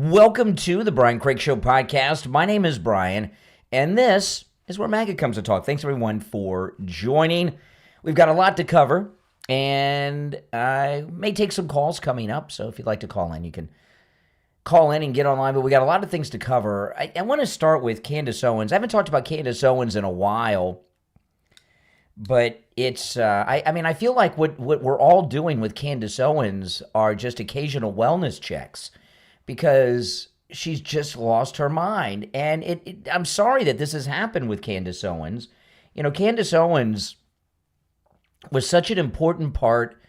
Welcome to the Brian Craig Show podcast. My name is Brian, and this is where MAGA comes to talk. Thanks, everyone, for joining. We've got a lot to cover, and I may take some calls coming up, so if you'd like to call in, you can call in and get online, but we got a lot of things to cover. I want to start with Candace Owens. I haven't talked about Candace Owens in a while, but it's, I feel like what we're all doing with Candace Owens are just occasional wellness checks, because she's just lost her mind. And I'm sorry that this has happened with Candace Owens. You know, Candace Owens was such an important part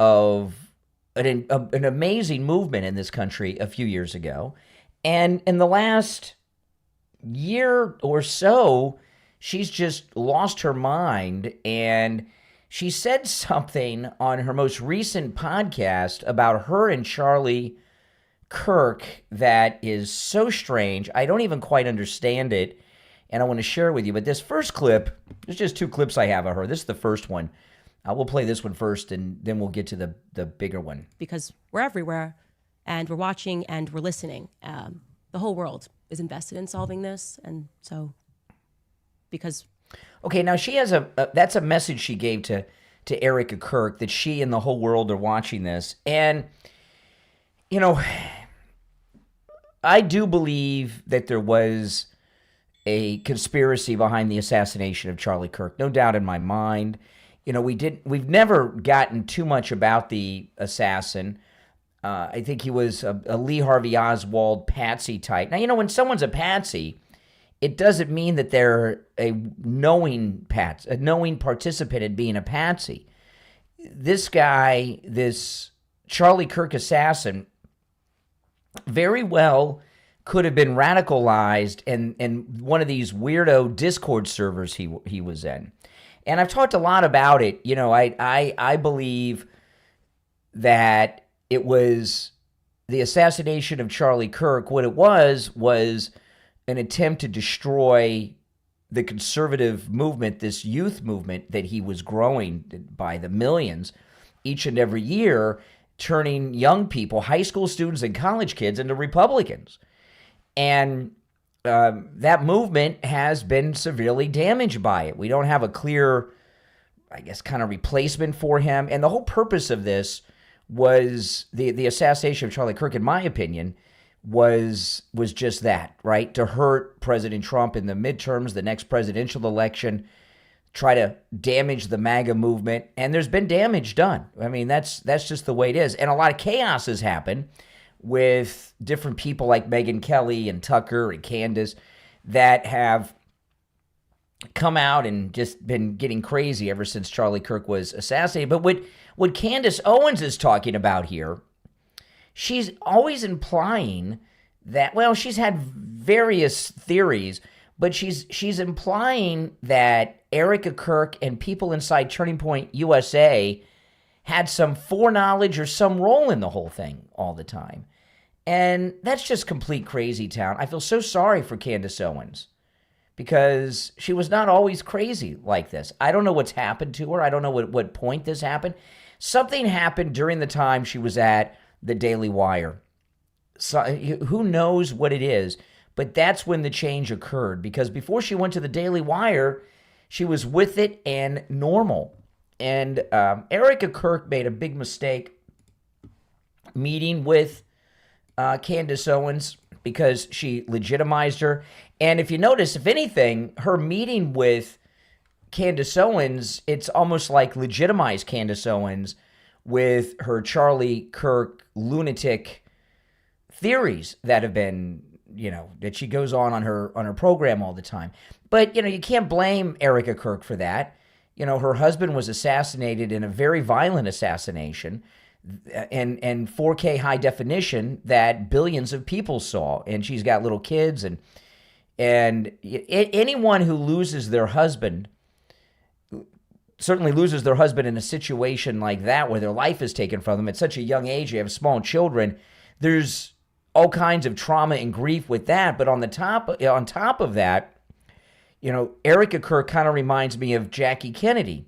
of an amazing movement in this country a few years ago. And in the last year or so, she's just lost her mind. And she said something on her most recent podcast about her and Charlie Kirk that is so strange. I don't even quite understand it, and I want to share it with you. But this first clip, there's just two clips I have of her. This is the first one. We'll play this one first, and then we'll get to the bigger one. Because we're everywhere, and we're watching, and we're listening. The whole world is invested in solving this, and so because... Okay, now she has that's a message she gave to Erica Kirk, that she and the whole world are watching this. And, you know, I do believe that there was a conspiracy behind the assassination of Charlie Kirk. No doubt in my mind. You know, we've never gotten too much about the assassin. I think he was a Lee Harvey Oswald patsy type. Now, you know, when someone's a patsy, it doesn't mean that they're a knowing participant in being a patsy. This guy, this Charlie Kirk assassin, very well could have been radicalized in one of these weirdo Discord servers he was in. And I've talked a lot about it. You know, I believe that it was the assassination of Charlie Kirk. What it was an attempt to destroy the conservative movement, this youth movement that he was growing by the millions each and every year, turning young people, high school students and college kids, into Republicans. And that movement has been severely damaged by it. We don't have a clear, I guess, kind of replacement for him. And the whole purpose of this was the assassination of Charlie Kirk, in my opinion, was just that, right? To hurt President Trump in the midterms, the next presidential election, try to damage the MAGA movement. And there's been damage done. I mean, that's just the way it is. And a lot of chaos has happened with different people like Megyn Kelly and Tucker and Candace that have come out and just been getting crazy ever since Charlie Kirk was assassinated. But what Candace Owens is talking about here, she's always implying that, well, she's had various theories, but she's implying that Erica Kirk and people inside Turning Point USA had some foreknowledge or some role in the whole thing all the time. And that's just complete crazy town. I feel so sorry for Candace Owens, because she was not always crazy like this. I don't know what's happened to her. I don't know what point this happened. Something happened during the time she was at the Daily Wire. So who knows what it is, but that's when the change occurred, because before she went to the Daily Wire, she was with it and normal. And Erica Kirk made a big mistake meeting with Candace Owens, because she legitimized her. And if you notice, if anything, her meeting with Candace Owens, it's almost like legitimized Candace Owens with her Charlie Kirk lunatic theories that have been, you know, that she goes on her program all the time. But, you know, you can't blame Erica Kirk for that. You know, her husband was assassinated in a very violent assassination, and 4K high definition that billions of people saw. And she's got little kids, and anyone who loses their husband certainly loses their husband in a situation like that, where their life is taken from them at such a young age. You have small children. There's all kinds of trauma and grief with that. But on top of that, you know, Erica Kirk kind of reminds me of Jackie Kennedy.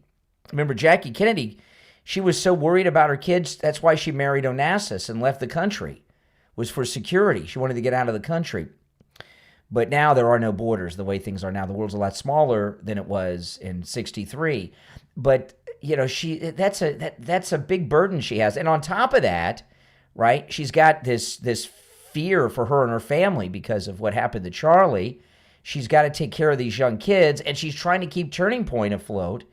Remember Jackie Kennedy? She was so worried about her kids, that's why she married Onassis and left the country. was for security. She wanted to get out of the country. But now there are no borders the way things are now. The world's a lot smaller than it was in 63. But, you know, that's a big burden she has. And on top of that, right, she's got this fear for her and her family because of what happened to Charlie. She's got to take care of these young kids, and she's trying to keep Turning Point afloat,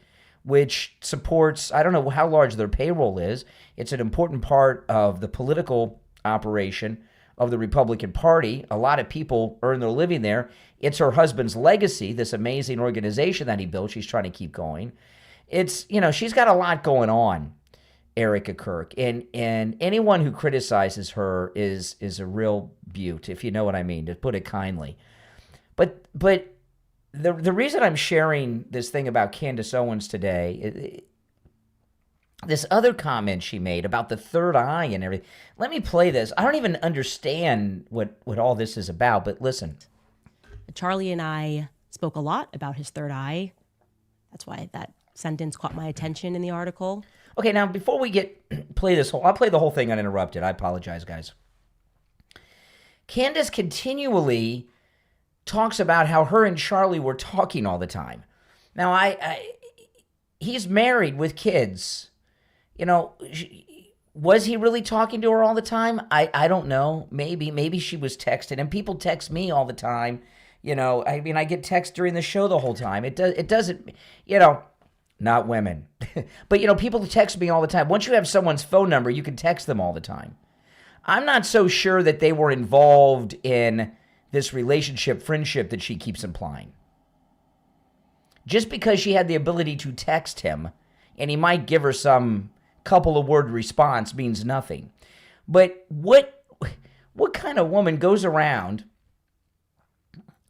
which supports, I don't know how large their payroll is. It's an important part of the political operation of the Republican Party. A lot of people earn their living there. It's her husband's legacy, this amazing organization that he built. She's trying to keep going. It's, you know, she's got a lot going on, Erica Kirk. And anyone who criticizes her is a real beaut, if you know what I mean, to put it kindly. But the reason I'm sharing this thing about Candace Owens today, this other comment she made about the third eye and everything. Let me play this. I don't even understand what all this is about, but listen. Charlie and I spoke a lot about his third eye. That's why that sentence caught my attention in the article. Okay, now before we I'll play the whole thing uninterrupted. I apologize, guys. Candace continually talks about how her and Charlie were talking all the time. Now, he's married with kids. You know, was he really talking to her all the time? I don't know. Maybe she was texting, and people text me all the time. You know, I mean, I get texts during the show the whole time. It doesn't, you know, not women. But, you know, people text me all the time. Once you have someone's phone number, you can text them all the time. I'm not so sure that they were involved in this relationship, friendship that she keeps implying. Just because she had the ability to text him, and he might give her some couple of word response means nothing. But what kind of woman goes around,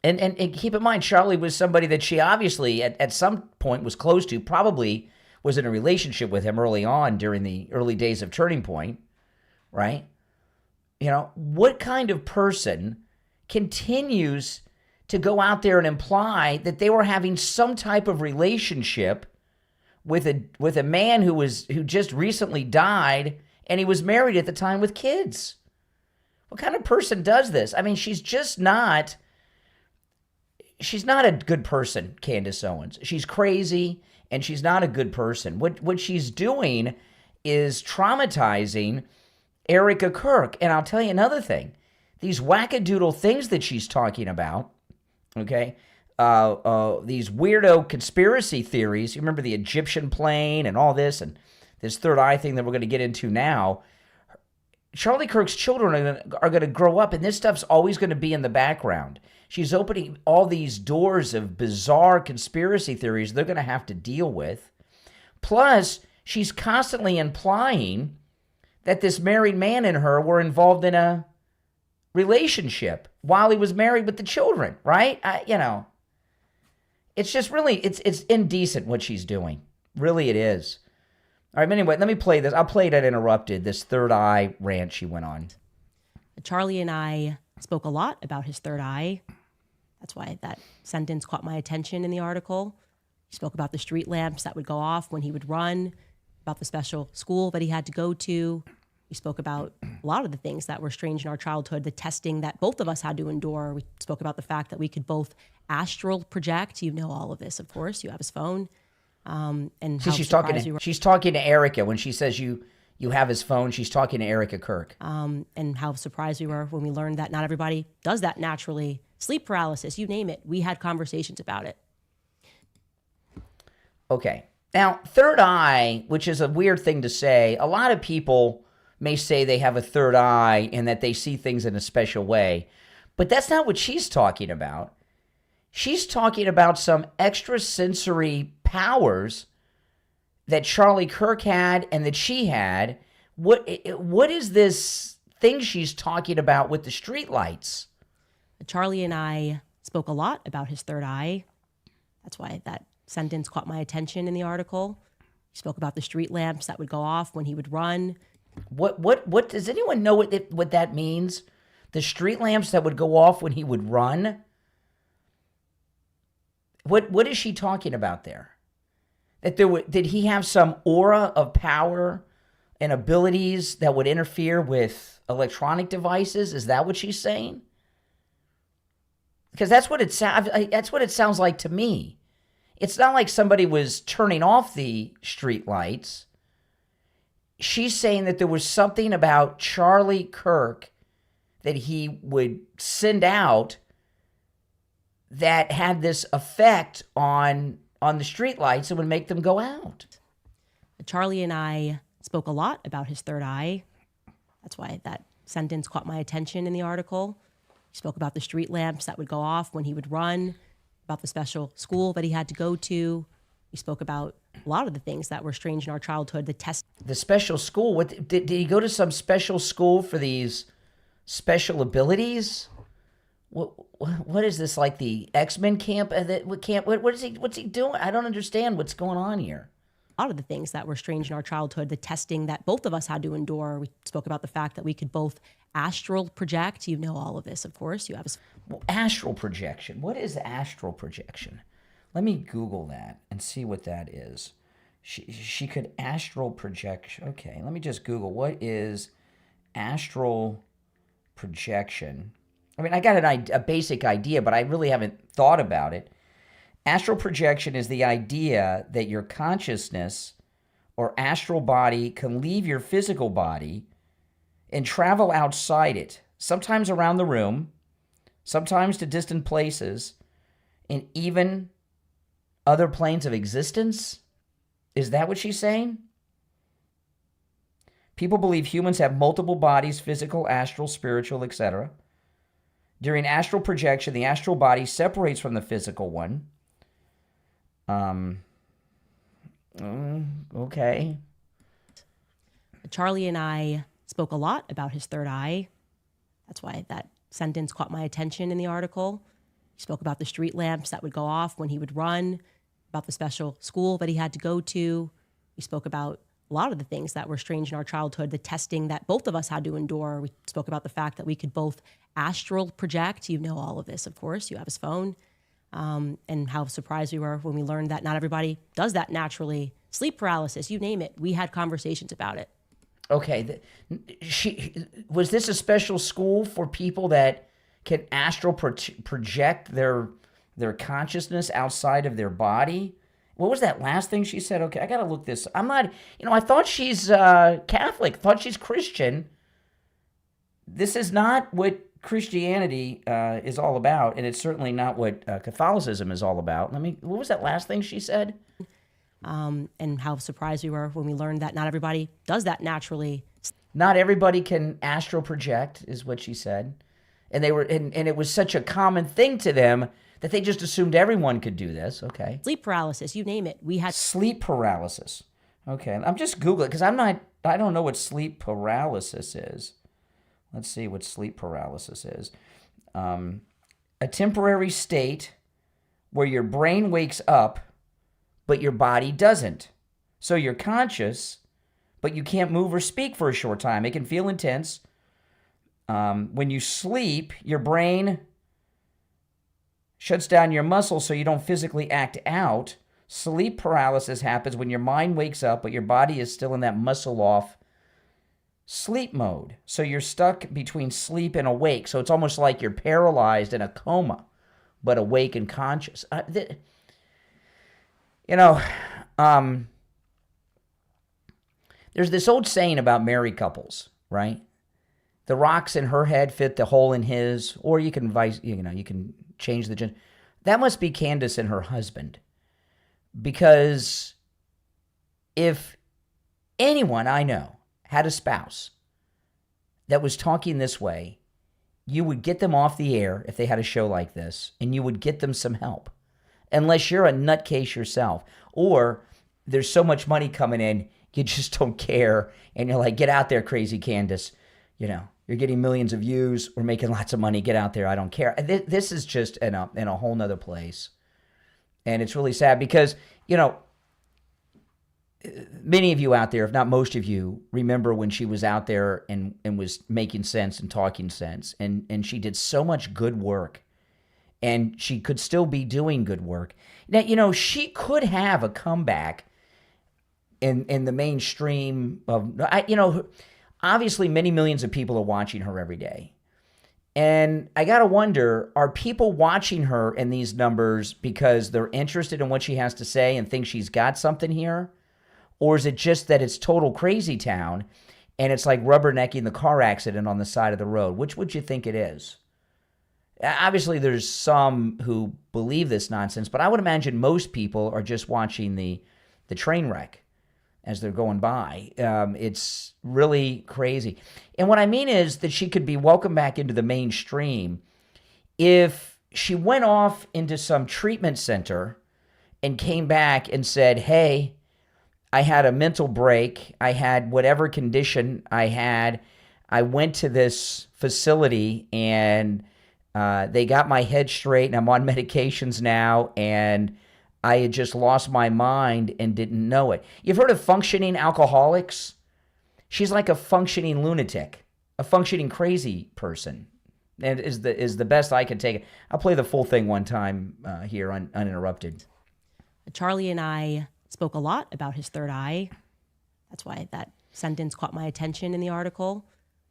and keep in mind, Charlie was somebody that she obviously at some point was close to, probably was in a relationship with him early on during the early days of Turning Point, right? You know, what kind of person continues to go out there and imply that they were having some type of relationship with a man who just recently died, and he was married at the time with kids? What kind of person does this? I mean, she's not a good person, Candace Owens. She's crazy, and she's not a good person. What she's doing is traumatizing Erica Kirk. And I'll tell you another thing. These wackadoodle things that she's talking about, okay, these weirdo conspiracy theories. You remember the Egyptian plane and all this, and this third eye thing that we're going to get into now. Charlie Kirk's children are going to grow up, and this stuff's always going to be in the background. She's opening all these doors of bizarre conspiracy theories they're going to have to deal with. Plus, she's constantly implying that this married man and her were involved in a relationship while he was married with the children, right? You know, it's just really, it's indecent what she's doing. Really, it is. All right, but anyway, let me play this. I'll play it uninterrupted, this third eye rant she went on. Charlie and I spoke a lot about his third eye. That's why that sentence caught my attention in the article. He spoke about the street lamps that would go off when he would run, about the special school that he had to go to. We spoke about a lot of the things that were strange in our childhood, the testing that both of us had to endure. We spoke about the fact that we could both astral project. You know all of this, of course. You have his phone. And see, she's talking to Erica. When she says you have his phone, she's talking to Erica Kirk. And how surprised we were when we learned that not everybody does that naturally. Sleep paralysis, you name it. We had conversations about it. Okay. Now, third eye, which is a weird thing to say, a lot of people may say they have a third eye and that they see things in a special way. But that's not what she's talking about. She's talking about some extrasensory powers that Charlie Kirk had and that she had. What is this thing she's talking about with the streetlights? Charlie and I spoke a lot about his third eye. That's why that sentence caught my attention in the article. He spoke about the street lamps that would go off when he would run. What does anyone know what that means? The street lamps that would go off when he would run? What is she talking about there? Did he have some aura of power and abilities that would interfere with electronic devices? Is that what she's saying? Because that's what it sounds like to me. It's not like somebody was turning off the street lights. She's saying that there was something about Charlie Kirk that he would send out that had this effect on the street lights and would make them go out. Charlie and I spoke a lot about his third eye. That's why that sentence caught my attention in the article. He spoke about the street lamps that would go off when he would run, about the special school that he had to go to. He spoke about a lot of the things that were strange in our childhood. The special school. What did he go to some special school for these special abilities? What is this, like the X-Men camp? What's he doing? I don't understand what's going on here. A lot of the things that were strange in our childhood, the testing that both of us had to endure. We spoke about the fact that we could both astral project. You know all of this, of course. You have astral projection. What is astral projection? Let me Google that and see what that is. She could astral project. Okay, let me just Google. What is astral projection? I mean, I got a basic idea, but I really haven't thought about it. Astral projection is the idea that your consciousness or astral body can leave your physical body and travel outside it, sometimes around the room, sometimes to distant places, and even other planes of existence. Is that what she's saying? People believe humans have multiple bodies, physical, astral, spiritual, etc. During astral projection, the astral body separates from the physical one. Okay. Charlie and I spoke a lot about his third eye. That's why that sentence caught my attention in the article. He spoke about the street lamps that would go off when he would run, about the special school that he had to go to. We spoke about a lot of the things that were strange in our childhood, the testing that both of us had to endure. We spoke about the fact that we could both astral project. You know all of this, of course. You have his phone. And how surprised we were when we learned that not everybody does that naturally. Sleep paralysis, you name it. We had conversations about it. Okay. Was this a special school for people that can astral project their consciousness outside of their body? What was that last thing she said? Okay, I got to look this. I'm not, I thought she's Catholic, thought she's Christian. This is not what Christianity is all about, and it's certainly not what Catholicism is all about. What was that last thing she said? And how surprised we were when we learned that not everybody does that naturally. Not everybody can astral project, is what she said. And it was such a common thing to them that they just assumed everyone could do this. Okay. Sleep paralysis, you name it. We had sleep paralysis. Okay. I'm just Googling because I don't know what sleep paralysis is. Let's see what sleep paralysis is. A temporary state where your brain wakes up, but your body doesn't. So you're conscious, but you can't move or speak for a short time. It can feel intense. When you sleep, your brain shuts down your muscles so you don't physically act out. Sleep paralysis happens when your mind wakes up, but your body is still in that muscle-off sleep mode. So you're stuck between sleep and awake. So it's almost like you're paralyzed in a coma, but awake and conscious. There's this old saying about married couples, right? The rocks in her head fit the hole in his, or you can you can change the gender. That must be Candace and her husband. Because if anyone I know had a spouse that was talking this way, you would get them off the air if they had a show like this, and you would get them some help. Unless you're a nutcase yourself, or there's so much money coming in, you just don't care, and you're like, get out there, crazy Candace. You're getting millions of views, we're making lots of money, get out there, I don't care. This is just in a whole nother place. And it's really sad because, many of you out there, if not most of you, remember when she was out there and was making sense and talking sense. And she did so much good work. And she could still be doing good work. Now, she could have a comeback in the mainstream of, obviously many millions of people are watching her every day. And I got to wonder, are people watching her in these numbers because they're interested in what she has to say and think she's got something here? Or is it just that it's total crazy town and it's like rubbernecking the car accident on the side of the road? Which would you think it is? Obviously, there's some who believe this nonsense, but I would imagine most people are just watching the train wreck as they're going by. It's really crazy. And what I mean is that she could be welcomed back into the mainstream if she went off into some treatment center and came back and said, hey, I had a mental break. I had whatever condition I had. I went to this facility and they got my head straight and I'm on medications now and I had just lost my mind and didn't know it. You've heard of functioning alcoholics? She's like a functioning lunatic, a functioning crazy person. And is the best I can take it. I'll play the full thing one time here uninterrupted. Charlie and I spoke a lot about his third eye. That's why that sentence caught my attention in the article.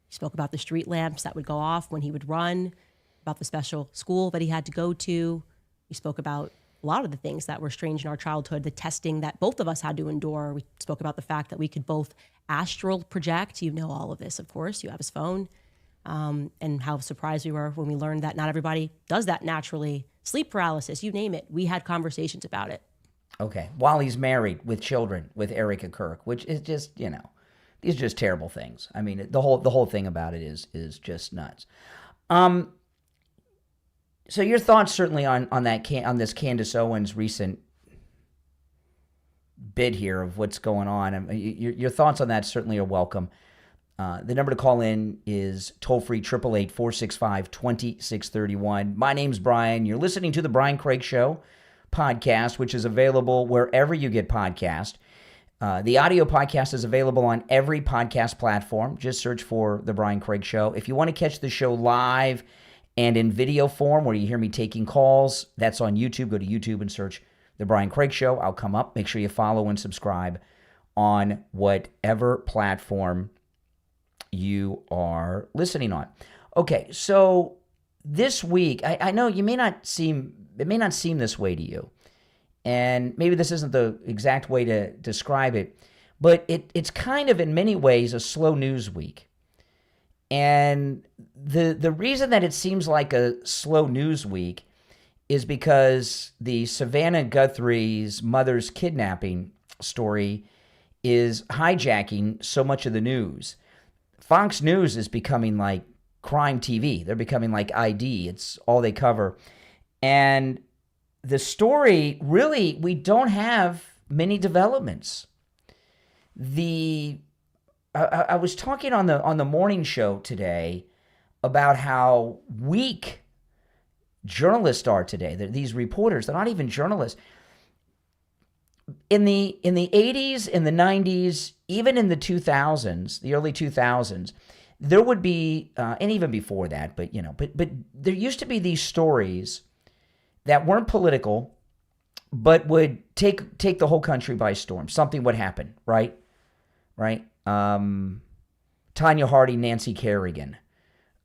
He spoke about the street lamps that would go off when he would run, about the special school that he had to go to. We spoke about a lot of the things that were strange in our childhood, the testing that both of us had to endure. We spoke about the fact that we could both astral project. You know all of this, of course. You have his phone. And how surprised we were when we learned that not everybody does that naturally. Sleep paralysis, you name it. We had conversations about it. Okay. While he's married with children with Erica Kirk, which is just, these are just terrible things. I mean, the whole thing about it is just nuts. So your thoughts certainly on this Candace Owens recent bid here of what's going on. Your thoughts on that certainly are welcome. The number to call in is toll-free 888-465-2631. My name's Brian. You're listening to The Brian Craig Show podcast, which is available wherever you get podcasts. The audio podcast is available on every podcast platform. Just search for The Brian Craig Show. If you want to catch the show live and in video form where you hear me taking calls, that's on YouTube. Go to YouTube and search The Brian Craig Show. I'll come up. Make sure you follow and subscribe on whatever platform you are listening on. Okay, so this week, I know it may not seem this way to you, and maybe this isn't the exact way to describe it, but it's kind of in many ways a slow news week. And the reason that it seems like a slow news week is because the Savannah Guthrie's mother's kidnapping story is hijacking so much of the news. Fox News is becoming like crime TV. They're becoming like ID. It's all they cover. And the story, really, we don't have many developments. I was talking on the morning show today about how weak journalists are today. These reporters, they're not even journalists. In the 80s, in the 90s, even in the 2000s, the early 2000s, there would be, and even before that, but there used to be these stories that weren't political, but would take the whole country by storm. Something would happen, right? Tanya Harding, Nancy Kerrigan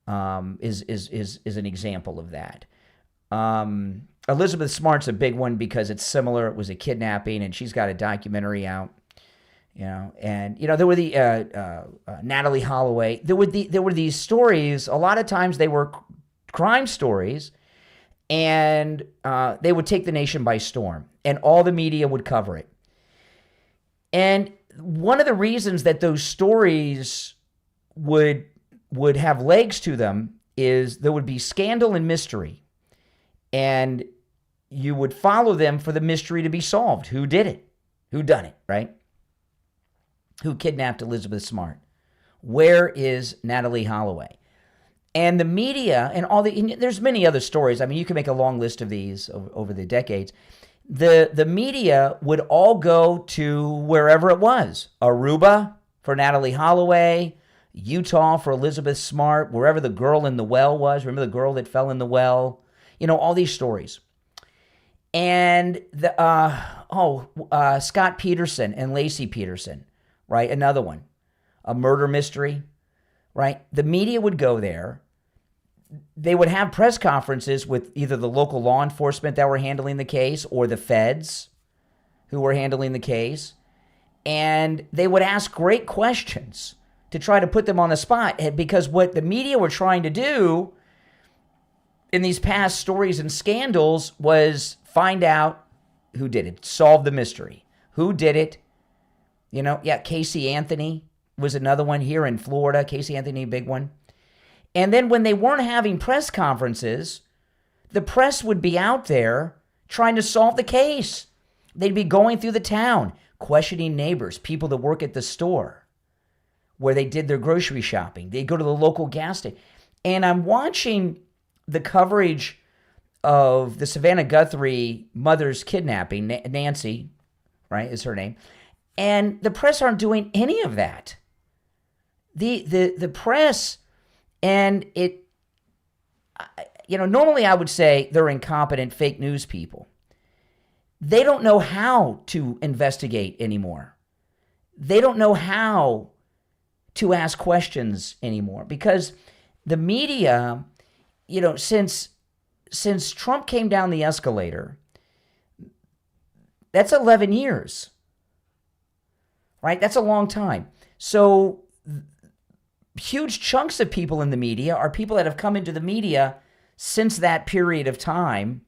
is an example of that. Elizabeth Smart's a big one because it's similar. It was a kidnapping, and she's got a documentary out. And there were the Natalie Holloway. There were these stories. A lot of times they were crime stories, and they would take the nation by storm, and all the media would cover it. And one of the reasons that those stories would have legs to them is there would be scandal and mystery, and you would follow them for the mystery to be solved. Who did it? Who done it, right? Who kidnapped Elizabeth Smart? Where is Natalie Holloway? And the media and there's many other stories. I mean, you can make a long list of these over the decades. The media would all go to wherever it was. Aruba for Natalie Holloway, Utah for Elizabeth Smart, wherever the girl in the well was. Remember the girl that fell in the well? All these stories. And Scott Peterson and Lacey Peterson, right? Another one, a murder mystery, right? The media would go there. They would have press conferences with either the local law enforcement that were handling the case or the feds who were handling the case. And they would ask great questions to try to put them on the spot, because what the media were trying to do in these past stories and scandals was find out who did it, solve the mystery. Who did it? Casey Anthony was another one here in Florida. Casey Anthony, big one. And then when they weren't having press conferences, the press would be out there trying to solve the case. They'd be going through the town, questioning neighbors, people that work at the store where they did their grocery shopping. They'd go to the local gas station. And I'm watching the coverage of the Savannah Guthrie mother's kidnapping. Nancy, right, is her name. And the press aren't doing any of that. The press, and it, normally I would say they're incompetent fake news people. They don't know how to investigate anymore. They don't know how to ask questions anymore, because the media, since Trump came down the escalator, that's 11 years, right? That's a long time. So huge chunks of people in the media are people that have come into the media since that period of time.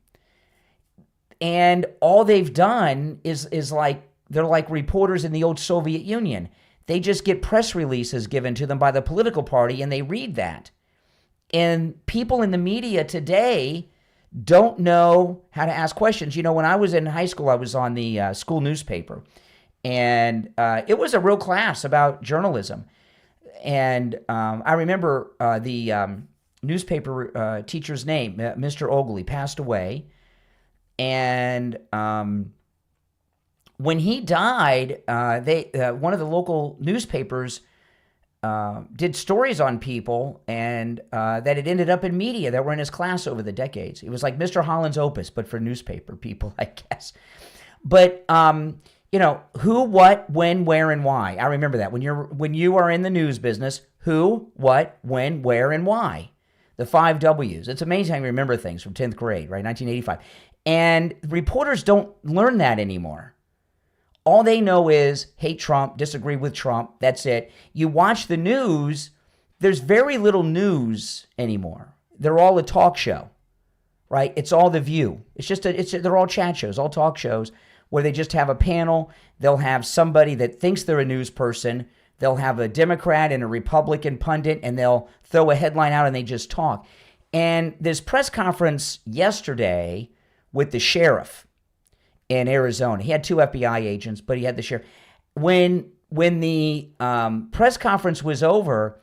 And all they've done is like, they're like reporters in the old Soviet Union. They just get press releases given to them by the political party and they read that. And people in the media today don't know how to ask questions. When I was in high school, I was on the school newspaper. And it was a real class about journalism. And I remember the newspaper teacher's name, Mr. Ogley, passed away. And when he died, one of the local newspapers did stories on people, and that it ended up in media that were in his class over the decades. It was like Mr. Holland's Opus, but for newspaper people, I guess. But who, what, when, where, and why. I remember that when you are in the news business, who, what, when, where, and why. The 5 W's. It's amazing how you remember things from 10th grade, right? 1985. And reporters don't learn that anymore. All they know is hate Trump, disagree with Trump. That's it. You watch the news, there's very little news anymore. They're all a talk show, right? It's all The View. They're all chat shows, all talk shows where they just have a panel. They'll have somebody that thinks they're a news person. They'll have a Democrat and a Republican pundit, and they'll throw a headline out and they just talk. And this press conference yesterday with the sheriff in Arizona. He had 2 FBI agents, but he had the sheriff. When the press conference was over,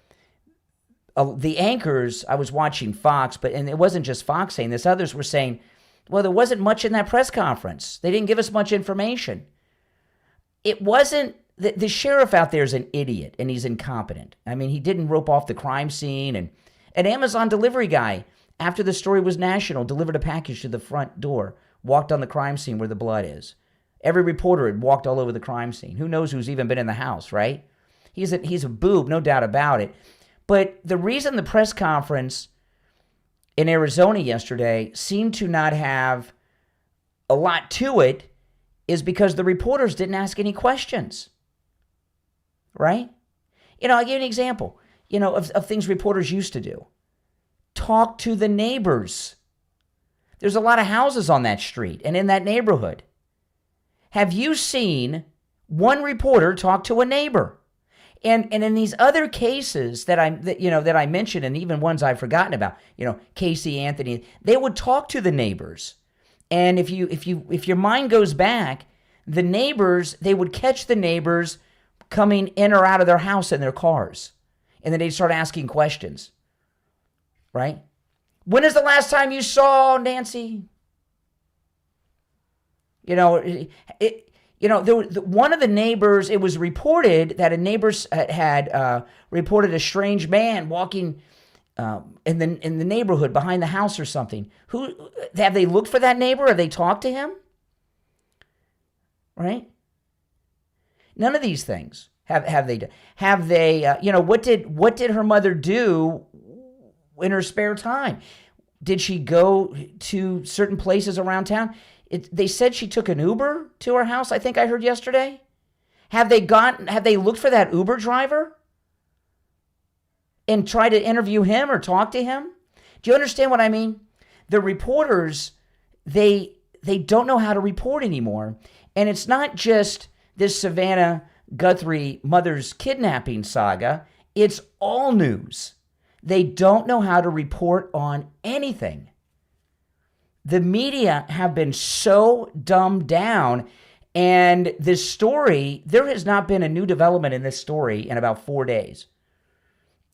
the anchors, I was watching Fox, and it wasn't just Fox saying this, others were saying, well, there wasn't much in that press conference. They didn't give us much information. It wasn't, the sheriff out there is an idiot, and he's incompetent. I mean, he didn't rope off the crime scene, and an Amazon delivery guy, after the story was national, delivered a package to the front door, walked on the crime scene where the blood is. Every reporter had walked all over the crime scene. Who knows who's even been in the house, right? He's a boob, no doubt about it. But the reason the press conference in Arizona yesterday seemed to not have a lot to it is because the reporters didn't ask any questions, right? I'll give you an example, of things reporters used to do. Talk to the neighbors. There's a lot of houses on that street and in that neighborhood. Have you seen one reporter talk to a neighbor? And in these other cases that I mentioned, and even ones I've forgotten about, Casey Anthony, they would talk to the neighbors. And if your mind goes back, the neighbors, they would catch the neighbors coming in or out of their house in their cars. And then they'd start asking questions. Right? When is the last time you saw Nancy? One of the neighbors, it was reported that a neighbor had reported a strange man walking in the neighborhood behind the house or something. Who have they looked for that neighbor? Have they talked to him? Right? None of these things have they done. Have they? What did her mother do in her spare time? Did she go to certain places around town? They said she took an Uber to her house. I think I heard yesterday. Have they looked for that Uber driver and tried to interview him or talk to him? Do you understand what I mean? The reporters, they don't know how to report anymore. And it's not just this Savannah Guthrie mother's kidnapping saga. It's all news. They don't know how to report on anything. The media have been so dumbed down. And this story, there has not been a new development in this story in about 4 days.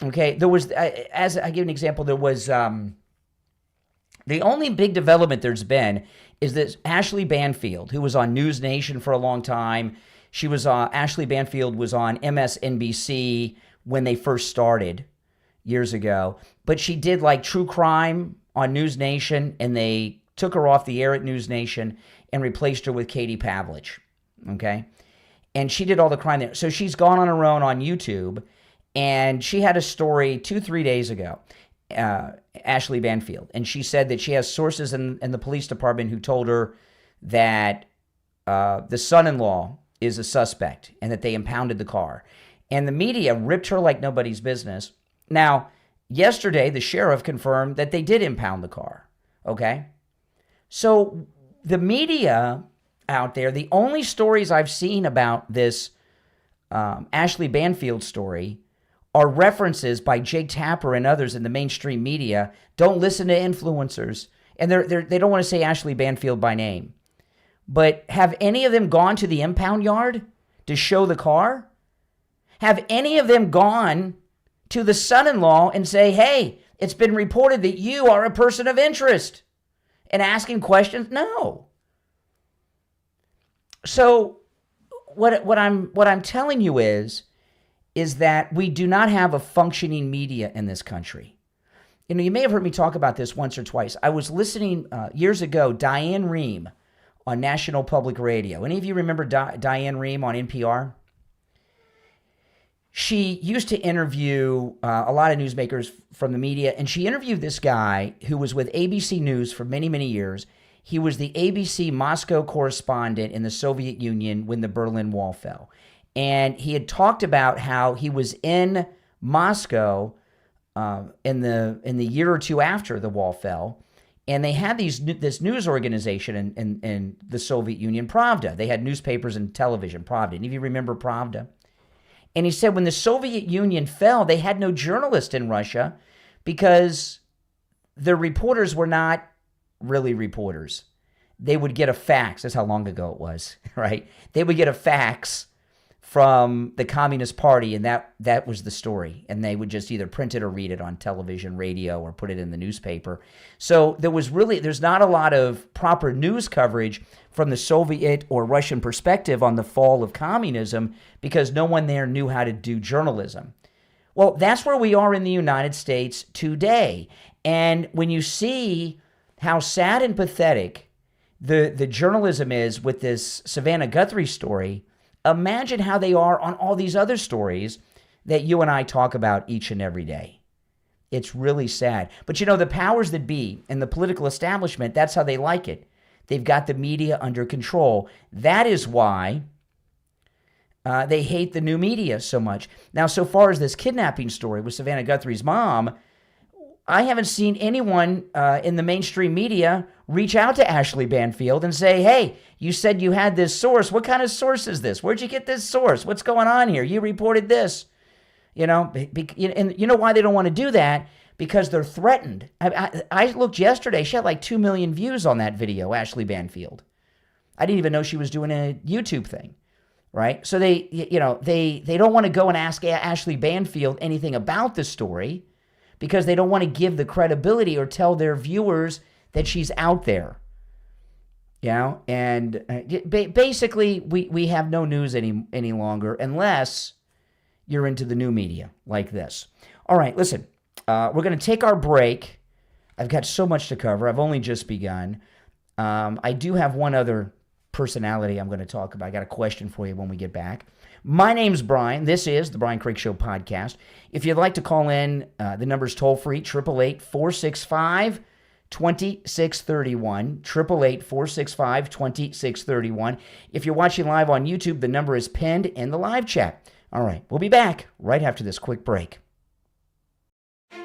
Okay, there was, as I give an example, there was, the only big development there's been is this Ashley Banfield, who was on News Nation for a long time. Ashley Banfield was on MSNBC when they first started years ago. But she did like true crime on News Nation, and they took her off the air at News Nation and replaced her with Katie Pavlich, okay? And she did all the crime there. So she's gone on her own on YouTube, and she had a story 2-3 days ago, Ashley Banfield, and she said that she has sources in the police department who told her that the son-in-law is a suspect and that they impounded the car. And the media ripped her like nobody's business. Now, yesterday, the sheriff confirmed that they did impound the car, okay? So the media out there, the only stories I've seen about this Ashley Banfield story are references by Jake Tapper and others in the mainstream media. Don't listen to influencers. And they don't want to say Ashley Banfield by name. But have any of them gone to the impound yard to show the car? Have any of them gone to the son-in-law and say, hey, it's been reported that you are a person of interest, and asking questions? No. So what I'm telling you is that we do not have a functioning media in this country. You may have heard me talk about this once or twice. I was listening years ago, Diane Rehm on National Public Radio. Any of you remember Diane Rehm on NPR? She used to interview a lot of newsmakers from the media, and she interviewed this guy who was with ABC News for many, many years. He was the ABC Moscow correspondent in the Soviet Union when the Berlin Wall fell. And he had talked about how he was in Moscow in the year or two after the wall fell, and they had this news organization in the Soviet Union, Pravda. They had newspapers and television, Pravda. Any of you remember Pravda? And he said when the Soviet Union fell, they had no journalists in Russia because the reporters were not really reporters. They would get a fax. That's how long ago it was, right? They would get a fax from the Communist Party, and that was the story. And they would just either print it or read it on television, radio, or put it in the newspaper. So there's not a lot of proper news coverage from the Soviet or Russian perspective on the fall of communism because no one there knew how to do journalism. Well, that's where we are in the United States today. And when you see how sad and pathetic the journalism is with this Savannah Guthrie story, imagine how they are on all these other stories that you and I talk about each and every day. It's really sad. But the powers that be and the political establishment, that's how they like it. They've got the media under control. That is why they hate the new media so much. Now, so far as this kidnapping story with Savannah Guthrie's mom, I haven't seen anyone in the mainstream media reach out to Ashley Banfield and say, hey, you said you had this source. What kind of source is this? Where'd you get this source? What's going on here? You reported this. And you know why they don't want to do that? Because they're threatened. I looked yesterday. She had like 2 million views on that video, Ashley Banfield. I didn't even know she was doing a YouTube thing, right? So they don't want to go and ask Ashley Banfield anything about the story because they don't want to give the credibility or tell their viewers that she's out there. And basically we have no news any longer unless you're into the new media like this. All right, listen. We're going to take our break. I've got so much to cover. I've only just begun. I do have one other personality I'm going to talk about. I got a question for you when we get back. My name's Brian. This is the Brian Craig Show podcast. If you'd like to call in, the number's toll-free, 888-465-2631, 888-465-2631. If you're watching live on YouTube, the number is pinned in the live chat. All right, we'll be back right after this quick break.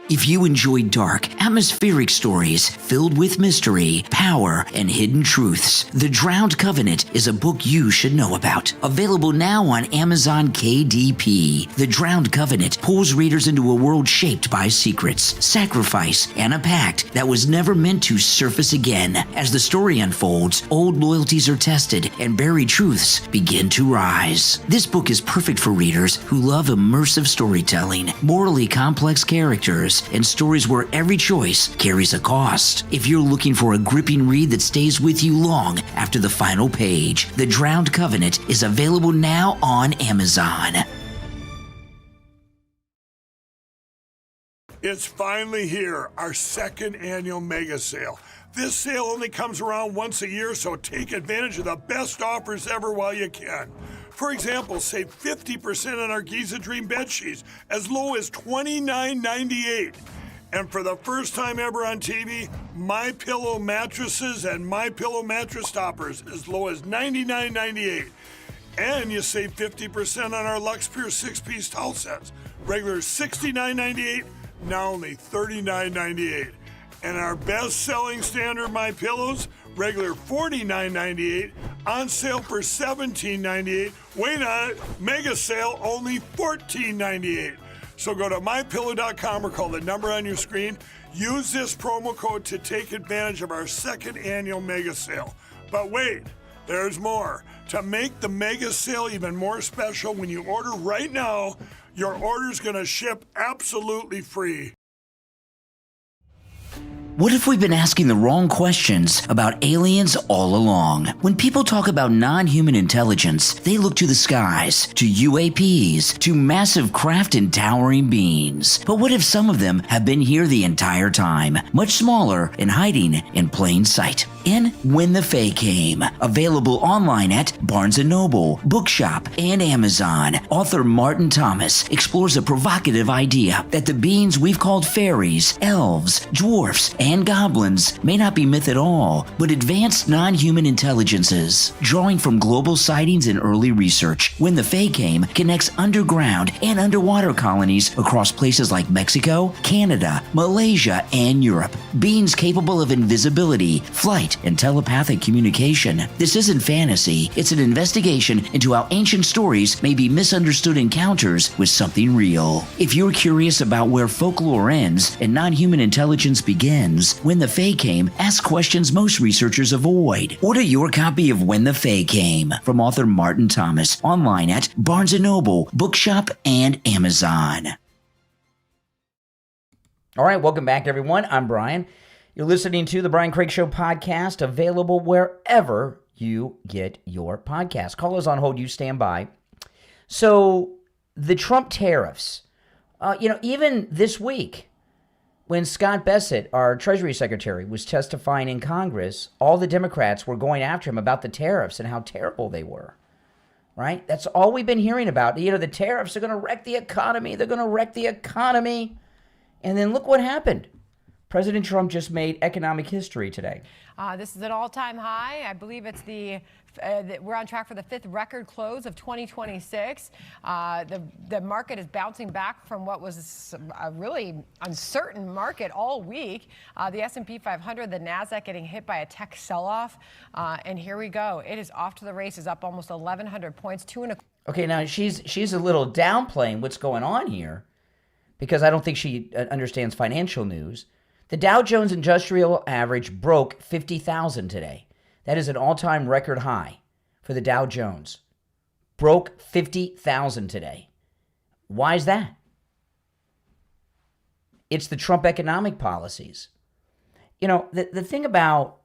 If you enjoy dark, atmospheric stories filled with mystery, power, and hidden truths, The Drowned Covenant is a book you should know about. Available now on Amazon KDP. The Drowned Covenant pulls readers into a world shaped by secrets, sacrifice, and a pact that was never meant to surface again. As the story unfolds, old loyalties are tested and buried truths begin to rise. This book is perfect for readers who love immersive storytelling, morally complex characters, and stories where every choice carries a cost. If you're looking for a gripping read that stays with you long after the final page, The Drowned Covenant is available now on Amazon. It's finally here, our second annual mega sale. This sale only comes around once a year, so take advantage of the best offers ever while you can. For example, save 50% on our Giza Dream bed sheets, as low as $29.98. And for the first time ever on TV, My Pillow mattresses and My Pillow mattress toppers, as low as $99.98. And you save 50% on our Lux Pure 6-piece towel sets, regular $69.98, now only $39.98. And our best-selling standard My Pillows, regular $49.98, on sale for $17.98. Wait on it, mega sale, only $14.98. So go to mypillow.com or call the number on your screen. Use this promo code to take advantage of our second annual mega sale. But wait, there's more. To make the mega sale even more special, when you order right now, your order's gonna ship absolutely free. What if we've been asking the wrong questions about aliens all along? When people talk about non-human intelligence, they look to the skies, to UAPs, to massive craft and towering beings. But what if some of them have been here the entire time, much smaller and hiding in plain sight? In When the Fae Came, available online at Barnes & Noble, Bookshop, and Amazon, author Martin Thomas explores a provocative idea that the beings we've called fairies, elves, dwarfs, and goblins may not be myth at all, but advanced non-human intelligences. Drawing from global sightings and early research, When the Fae Came connects underground and underwater colonies across places like Mexico, Canada, Malaysia, and Europe. Beings capable of invisibility, flight, and telepathic communication. This isn't fantasy, it's an investigation into how ancient stories may be misunderstood encounters with something real. If you're curious about where folklore ends and non-human intelligence begins, When the Fae Came asks questions most researchers avoid. Order your copy of When the Fae Came from author Martin Thomas online at Barnes & Noble, Bookshop, and Amazon. All right, welcome back, everyone. I'm Brian. You're listening to the Brian Craig Show podcast, available wherever you get your podcast. Call us on hold. You stand by. So the Trump tariffs, even this week, when Scott Bessent, our Treasury Secretary, was testifying in Congress, all the Democrats were going after him about the tariffs and how terrible they were, right? That's all we've been hearing about. The tariffs are going to wreck the economy. They're going to wreck the economy. And then look what happened. President Trump just made economic history today. This is an all-time high. I believe it's we're on track for the 5th record close of 2026. The market is bouncing back from what was a really uncertain market all week. The S&P 500, the NASDAQ getting hit by a tech sell-off. And here we go. It is off to the races, up almost 1,100 points, Okay, now she's a little downplaying what's going on here because I don't think she understands financial news. The Dow Jones Industrial Average broke 50,000 today. That is an all-time record high for the Dow Jones. Broke 50,000 today. Why is that? It's the Trump economic policies. The thing about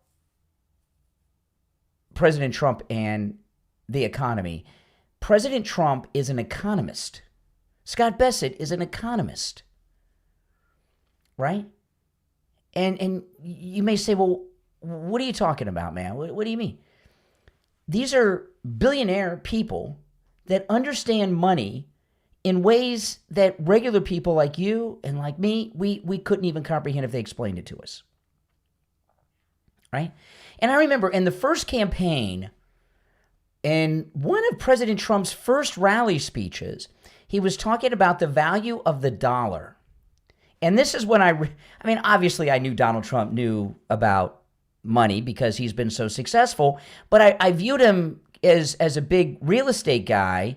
President Trump and the economy, President Trump is an economist. Scott Bessent is an economist. right? And you may say, well, what are you talking about, man? What do you mean? These are billionaire people that understand money in ways that regular people like you and like me, we couldn't even comprehend if they explained it to us, right? And I remember in the first campaign, in one of President Trump's first rally speeches, he was talking about the value of the dollar. And this is when I mean, obviously I knew Donald Trump knew about money because he's been so successful, but I viewed him as a big real estate guy,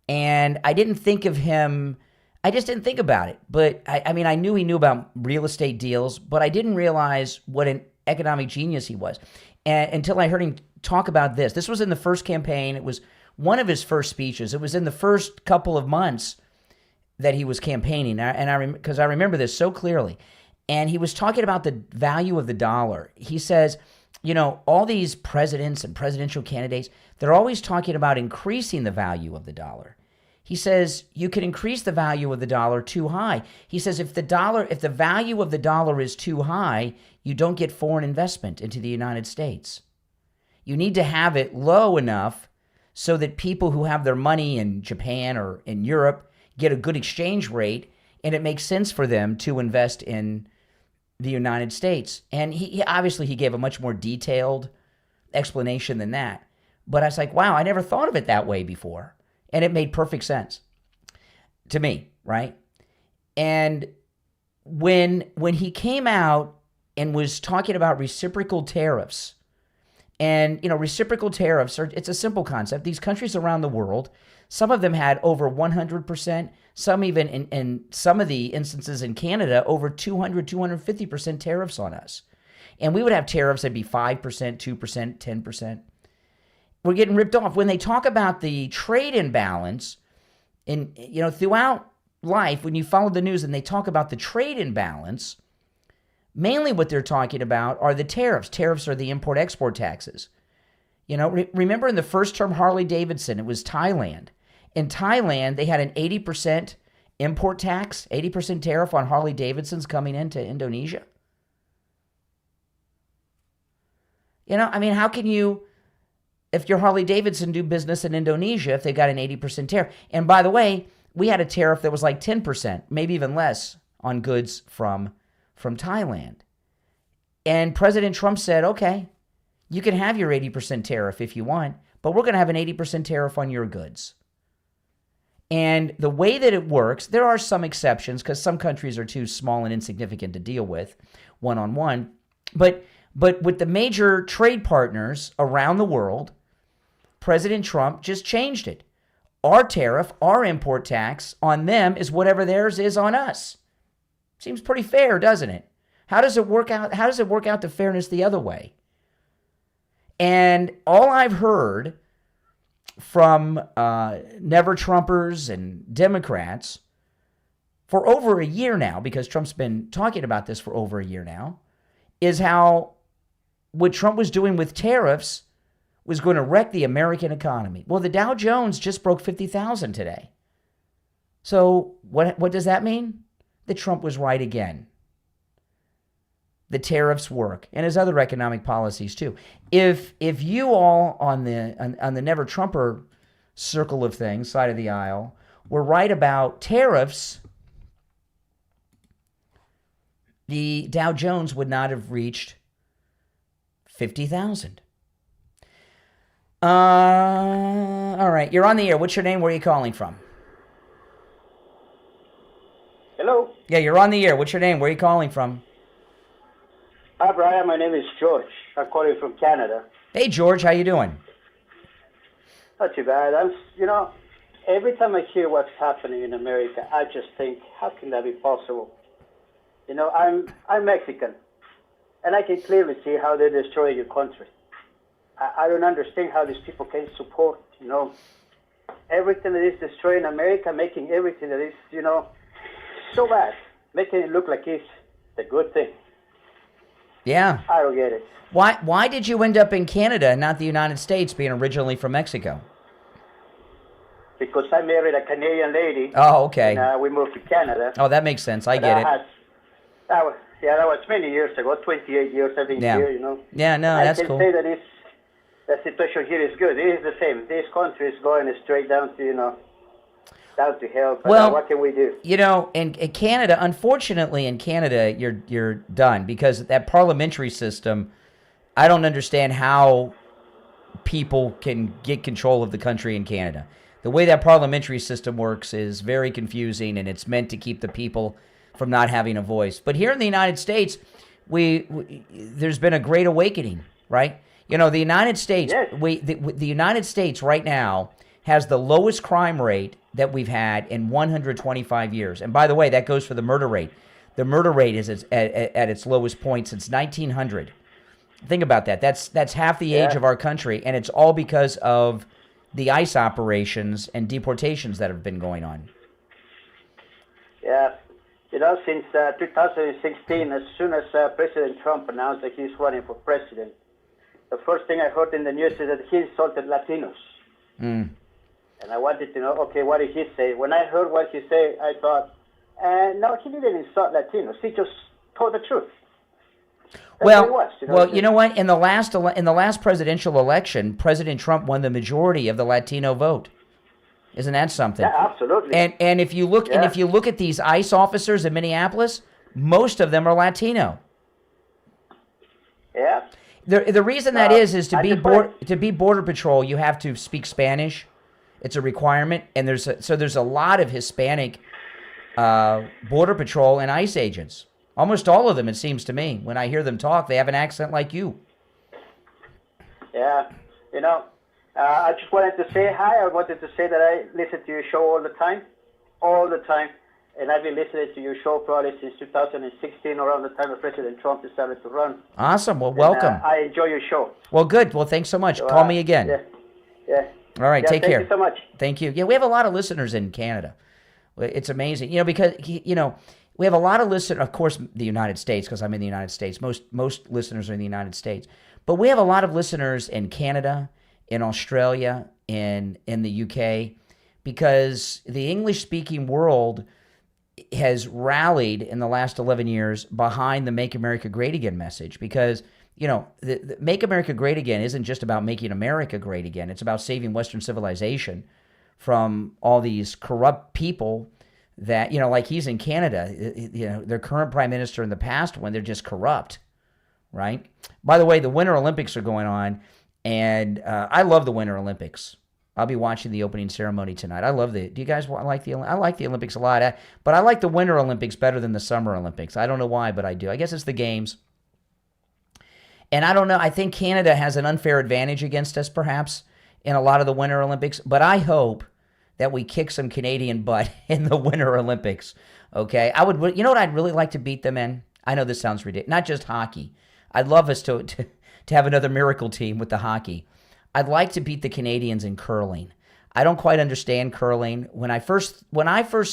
and I didn't think of him, I just didn't think about it. But I mean, I knew he knew about real estate deals, but I didn't realize what an economic genius he was until I heard him talk about this. This was in the first campaign. It was one of his first speeches. It was in the first couple of months that he was campaigning, because I remember this so clearly. And he was talking about the value of the dollar. He says, you know, all these presidents and presidential candidates, they're always talking about increasing the value of the dollar. He says you can increase the value of the dollar too high. He says if the value of the dollar is too high, you don't get foreign investment into the United States. You need to have it low enough so that people who have their money in Japan or in Europe get a good exchange rate, and it makes sense for them to invest in the United States. And he obviously gave a much more detailed explanation than that. But I was like, wow, I never thought of it that way before. And it made perfect sense to me, right? And when he came out and was talking about reciprocal tariffs, and, you know, reciprocal tariffs it's a simple concept. These countries around the world, some of them had over 100%, some even in some of the instances in Canada, over 200, 250% tariffs on us. And we would have tariffs that'd be 5%, 2%, 10%. We're getting ripped off. When they talk about the trade imbalance, and, you know, throughout life, when you follow the news and they talk about the trade imbalance, mainly what they're talking about are the tariffs. Tariffs are the import-export taxes. You know, remember in the first term Harley-Davidson, it was Thailand. In Thailand, they had an 80% import tax, 80% tariff on Harley-Davidsons coming into Indonesia. You know, I mean, how can you, if you're Harley-Davidson, do business in Indonesia if they got an 80% tariff? And by the way, we had a tariff that was like 10%, maybe even less, on goods from Thailand. And President Trump said, okay, you can have your 80% tariff if you want, but we're going to have an 80% tariff on your goods. And the way that it works, there are some exceptions because some countries are too small and insignificant to deal with one-on-one. But with the major trade partners around the world, President Trump just changed it. Our tariff, our import tax on them is whatever theirs is on us. Seems pretty fair, doesn't it? How does it work out? How does it work out to fairness the other way? And all I've heard from Never Trumpers and Democrats for over a year now, because Trump's been talking about this for over a year now, is how what Trump was doing with tariffs was going to wreck the American economy. Well, the Dow Jones just broke 50,000 today. So what does that mean? That Trump was right again. The tariffs work, and his other economic policies too. If you all on the Never Trumper circle of things, side of the aisle, were right about tariffs, the Dow Jones would not have reached 50,000. All right, you're on the air. What's your name? Where are you calling from? Hello. Yeah, you're on the air. What's your name? Where are you calling from? Hi, Brian. My name is George. I'm calling from Canada. Hey, George. How you doing? Not too bad. Every time I hear what's happening in America, I just think, how can that be possible? You know, I'm Mexican, and I can clearly see how they destroy your country. I don't understand how these people can support, everything that is destroying America, making everything that is, so bad, making it look like it's the good thing. Yeah. I don't get it. Why did you end up in Canada and not the United States, being originally from Mexico? Because I married a Canadian lady. Oh, okay. And we moved to Canada. Oh, that makes sense. I get it. That was many years ago, 28 years I've been Yeah. here, you know. Yeah, no, I that's can cool. say that the situation here is good. It is the same. This country is going straight down to, down to hell. But Well, what can we do? In Canada, unfortunately, in Canada, you're done because that parliamentary system. I don't understand how people can get control of the country in Canada. The way that parliamentary system works is very confusing, and it's meant to keep the people from not having a voice. But here in the United States, there's been a great awakening, right? The United States, Yes. the United States right now has the lowest crime rate that we've had in 125 years. And by the way, that goes for the murder rate. The murder rate is at its lowest point since 1900. Think about that. That's half the age of our country, and it's all because of the ICE operations and deportations that have been going on. Yeah. Since 2016, as soon as President Trump announced that he's running for president, the first thing I heard in the news is that he insulted Latinos. And I wanted to know, okay, what did he say? When I heard what he said, I thought, no, he didn't insult Latinos. He just told the truth. That's what it was, well, you know what? In the last presidential election, President Trump won the majority of the Latino vote. Isn't that something? Yeah, absolutely. And if you look at these ICE officers in Minneapolis, most of them are Latino. Yeah. The reason that is I to just be border patrol, you have to speak Spanish. It's a requirement, and there's a lot of Hispanic border patrol and ICE agents. Almost all of them, it seems to me. When I hear them talk, they have an accent like you. Yeah. I just wanted to say hi. I wanted to say that I listen to your show all the time. And I've been listening to your show probably since 2016, around the time that President Trump decided to run. Awesome. Well, welcome. I enjoy your show. Well, good. Well, thanks so much. Call me again. Yeah. All right. Take care. Thank you so much. Thank you. Yeah, we have a lot of listeners in Canada. It's amazing. Because we have a lot of listeners. Of course, the United States, because I'm in the United States. Most listeners are in the United States, but we have a lot of listeners in Canada, in Australia, in the UK, because the English-speaking world has rallied in the last 11 years behind the Make America Great Again message, because the Make America Great Again isn't just about making America great again. It's about saving Western civilization from all these corrupt people that, like he's in Canada, their current prime minister and the past one, they're just corrupt, right? By the way, the Winter Olympics are going on, and I love the Winter Olympics. I'll be watching the opening ceremony tonight. do you guys like I like the Olympics a lot, but I like the Winter Olympics better than the Summer Olympics. I don't know why, but I do. I guess it's the games. And I don't know, I think Canada has an unfair advantage against us, perhaps, in a lot of the Winter Olympics, but I hope that we kick some Canadian butt in the Winter Olympics, okay? You know what I'd really like to beat them in? I know this sounds ridiculous. Not just hockey. I'd love us to have another miracle team with the hockey. I'd like to beat the Canadians in curling. I don't quite understand curling. When I first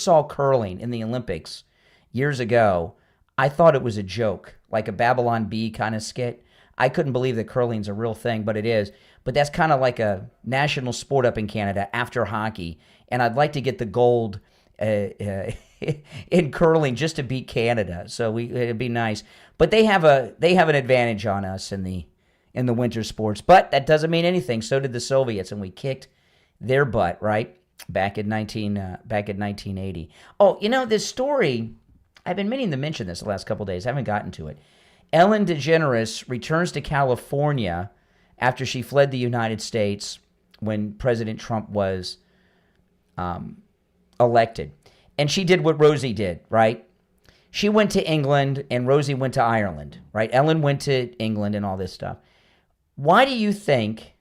saw curling in the Olympics years ago, I thought it was a joke, like a Babylon Bee kind of skit. I couldn't believe that curling's a real thing, but it is. But that's kind of like a national sport up in Canada after hockey, and I'd like to get the gold in curling just to beat Canada. So it'd be nice. But they have an advantage on us in the winter sports. But that doesn't mean anything. So did the Soviets, and we kicked their butt, right? Back in 1980. Oh, this story, I've been meaning to mention this the last couple of days. I haven't gotten to it. Ellen DeGeneres returns to California after she fled the United States when President Trump was elected. And she did what Rosie did, right? She went to England and Rosie went to Ireland, right? Ellen went to England and all this stuff. Why do you think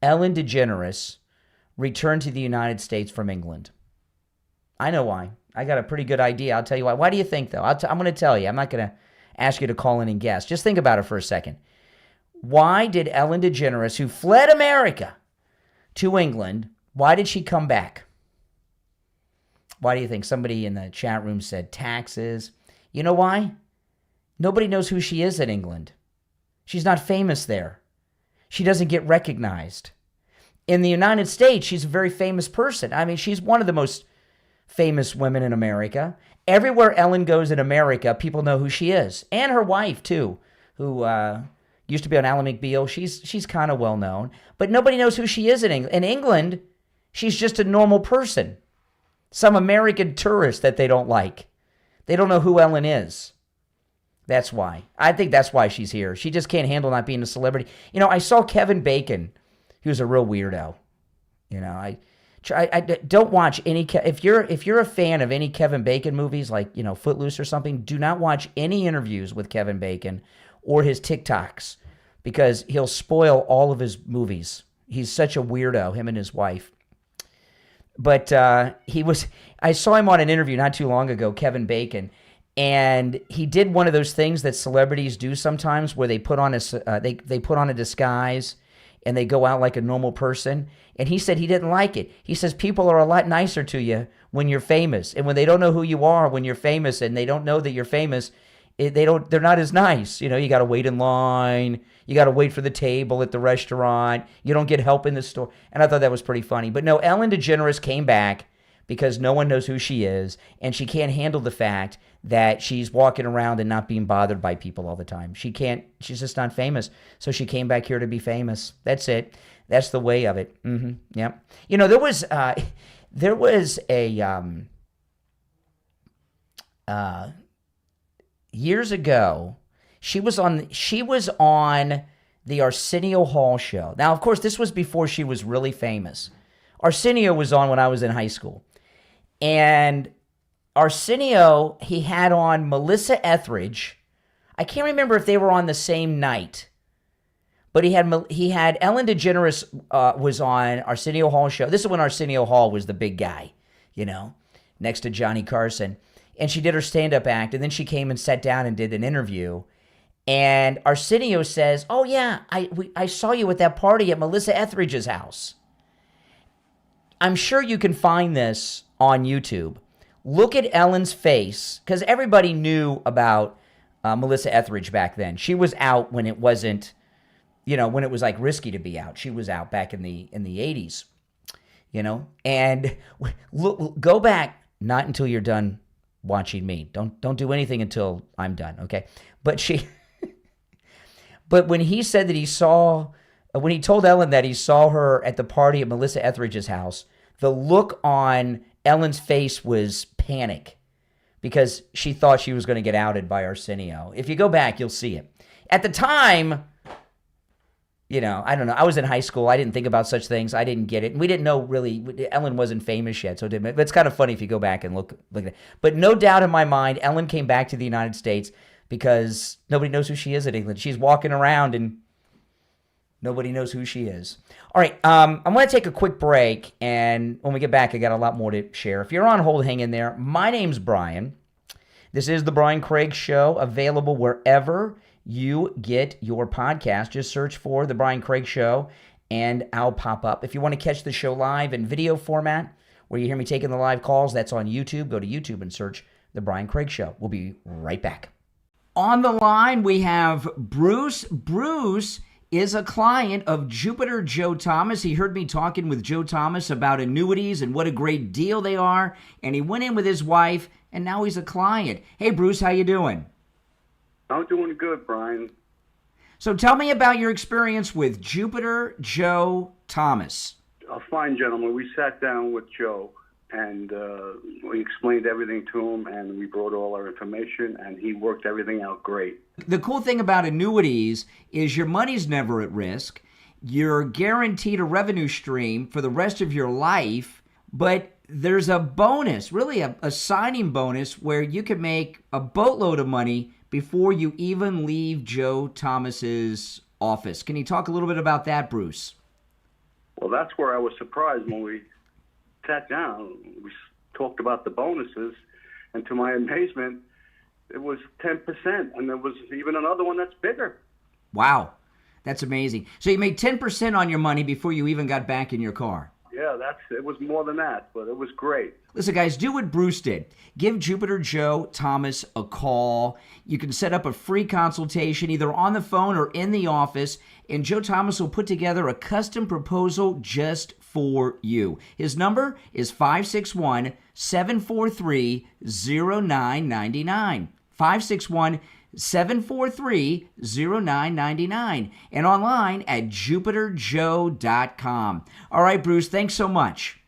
Ellen DeGeneres returned to the United States from England? I know why. I got a pretty good idea. I'll tell you why. Why do you think, though? I'm going to tell you. I'm not going to ask you to call in and guess. Just think about it for a second. Why did Ellen DeGeneres, who fled America to England, why did she come back? Why do you think? Somebody in the chat room said taxes. You know why? Nobody knows who she is in England. She's not famous there. She doesn't get recognized. In the United States, she's a very famous person. I mean, she's one of the most famous women in America. everywhere Ellen goes in America, people know who she is. And her wife, too, who used to be on Ally McBeal. She's kind of well known. But nobody knows who she is in England. In England, she's just a normal person. Some American tourist that they don't like. They don't know who Ellen is. That's why. I think that's why she's here. She just can't handle not being a celebrity. You know, I saw Kevin Bacon. He was a real weirdo. You know, I don't watch any. If you're a fan of any Kevin Bacon movies, like, you know, Footloose or something, do not watch any interviews with Kevin Bacon or his TikToks, because he'll spoil all of his movies. He's such a weirdo, him and his wife. But I saw him on an interview not too long ago, Kevin Bacon, and he did one of those things that celebrities do sometimes, where they put on they put on a disguise and they go out like a normal person. And he said he didn't like it. He says people are a lot nicer to you when you're famous, and when they don't know who you are when you're famous, and they don't know that you're famous, they're not as nice. You know, you got to wait in line. You got to wait for the table at the restaurant. You don't get help in the store. And I thought that was pretty funny. But no, Ellen DeGeneres came back because no one knows who she is, and she can't handle the fact that she's walking around and not being bothered by people all the time. She's just not famous. So she came back here to be famous. That's it. That's the way of it. Yep. You know, there was a years ago, she was on the Arsenio Hall show. Now, of course, this was before she was really famous. Arsenio was on when I was in high school. And Arsenio, he had on Melissa Etheridge. I can't remember if they were on the same night. But he had Ellen DeGeneres was on Arsenio Hall show. This is when Arsenio Hall was the big guy, you know, next to Johnny Carson. And she did her stand-up act, and then she came and sat down and did an interview. And Arsenio says, "Oh yeah, I saw you at that party at Melissa Etheridge's house." I'm sure you can find this on YouTube. Look at Ellen's face, because everybody knew about Melissa Etheridge back then. She was out when it wasn't, you know, when it was like risky to be out. She was out back in the 80s, you know. And look, go back, not until you're done watching me. Don't do anything until I'm done, okay? But but when he said that when he told Ellen that he saw her at the party at Melissa Etheridge's house, the look on Ellen's face was panic, because she thought she was going to get outed by Arsenio. If you go back, you'll see it. At the time, you know, I don't know. I was in high school. I didn't think about such things. I didn't get it. And we didn't know really. Ellen wasn't famous yet, so it didn't. But it's kind of funny if you go back and look at it. But no doubt in my mind, Ellen came back to the United States because nobody knows who she is in England. She's walking around and nobody knows who she is. All right, I'm going to take a quick break, and when we get back, I got a lot more to share. If you're on hold, hang in there. My name's Brian. This is the Brian Craig Show, available wherever you get your podcast. Just search for The Brian Craig Show, and I'll pop up. If you want to catch the show live in video format, where you hear me taking the live calls, that's on YouTube. Go to YouTube and search The Brian Craig Show. We'll be right back. On the line, we have Bruce. Bruce is a client of Jupiter Joe Thomas. He heard me talking with Joe Thomas about annuities and what a great deal they are, and he went in with his wife, and now he's a client. Hey, Bruce, how you doing? I'm doing good, Brian. So tell me about your experience with Jupiter Joe Thomas. A fine gentleman. We sat down with Joe, and we explained everything to him, and we brought all our information, and he worked everything out great. The cool thing about annuities is your money's never at risk. You're guaranteed a revenue stream for the rest of your life, but there's a bonus, really a signing bonus, where you can make a boatload of money before you even leave Joe Thomas's office. Can you talk a little bit about that, Bruce? Well, that's where I was surprised when we sat down. We talked about the bonuses, and to my amazement, it was 10%, and there was even another one that's bigger. Wow, that's amazing. So you made 10% on your money before you even got back in your car. Yeah, it was more than that, but it was great. Listen, guys, do what Bruce did. Give Jupiter Joe Thomas a call. You can set up a free consultation either on the phone or in the office, and Joe Thomas will put together a custom proposal just for you. His number is 561-743-0999. 561-743-0999, and online at jupiterjoe.com. All right, Bruce, thanks so much.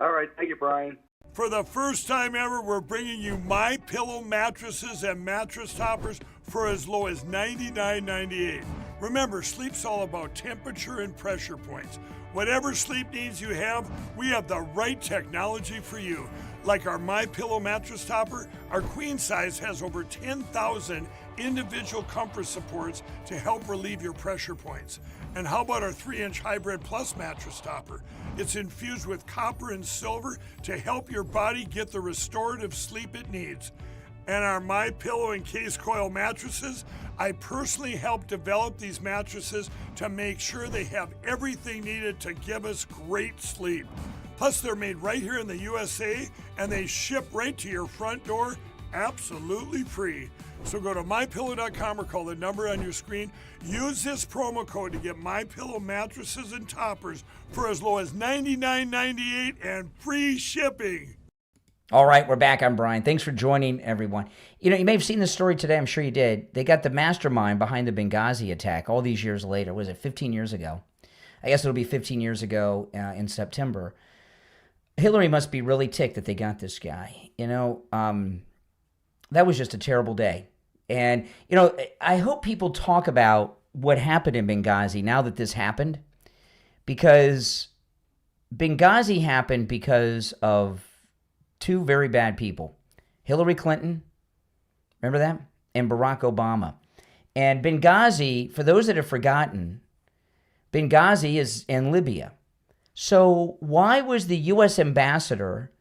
All right, thank you, Brian. For the first time ever, we're bringing you My Pillow mattresses and mattress toppers for as low as $99.98. Remember, sleep's all about temperature and pressure points. Whatever sleep needs you have, we have the right technology for you. Like our My Pillow mattress topper, our queen size has over 10,000 individual comfort supports to help relieve your pressure points. And how about our 3-inch Hybrid Plus mattress topper? It's infused with copper and silver to help your body get the restorative sleep it needs. And our My Pillow and Case Coil mattresses, I personally helped develop these mattresses to make sure they have everything needed to give us great sleep. Plus, they're made right here in the USA, and they ship right to your front door absolutely free. So go to MyPillow.com or call the number on your screen. Use this promo code to get MyPillow mattresses and toppers for as low as $99.98 and free shipping. All right, we're back. I'm Brian. Thanks for joining, everyone. You know, you may have seen this story today. I'm sure you did. They got the mastermind behind the Benghazi attack all these years later. Was it 15 years ago? I guess it'll be 15 years ago in September. Hillary must be really ticked that they got this guy. You know, that was just a terrible day. And, you know, I hope people talk about what happened in Benghazi now that this happened, because Benghazi happened because of two very bad people, Hillary Clinton, remember that, and Barack Obama. And Benghazi, for those that have forgotten, Benghazi is in Libya. So why was the U.S. ambassador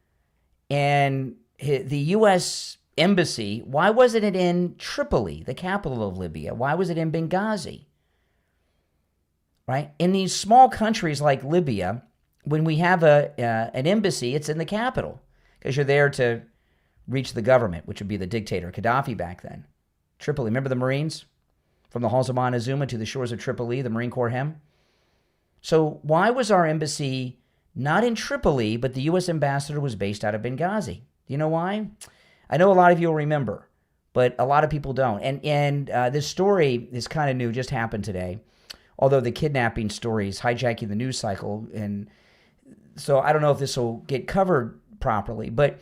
and the U.S. embassy, why wasn't it in Tripoli, the capital of Libya? Why was it in Benghazi? Right? In these small countries like Libya, when we have an embassy, it's in the capital, because you're there to reach the government, which would be the dictator, Gaddafi back then. Tripoli, remember the Marines? From the halls of Montezuma to the shores of Tripoli, the Marine Corps hem? So why was our embassy not in Tripoli, but the U.S. ambassador was based out of Benghazi? Do you know why? I know a lot of you will remember, but a lot of people don't. And this story is kind of new, just happened today, although the kidnapping story is hijacking the news cycle. And so I don't know if this will get covered properly, but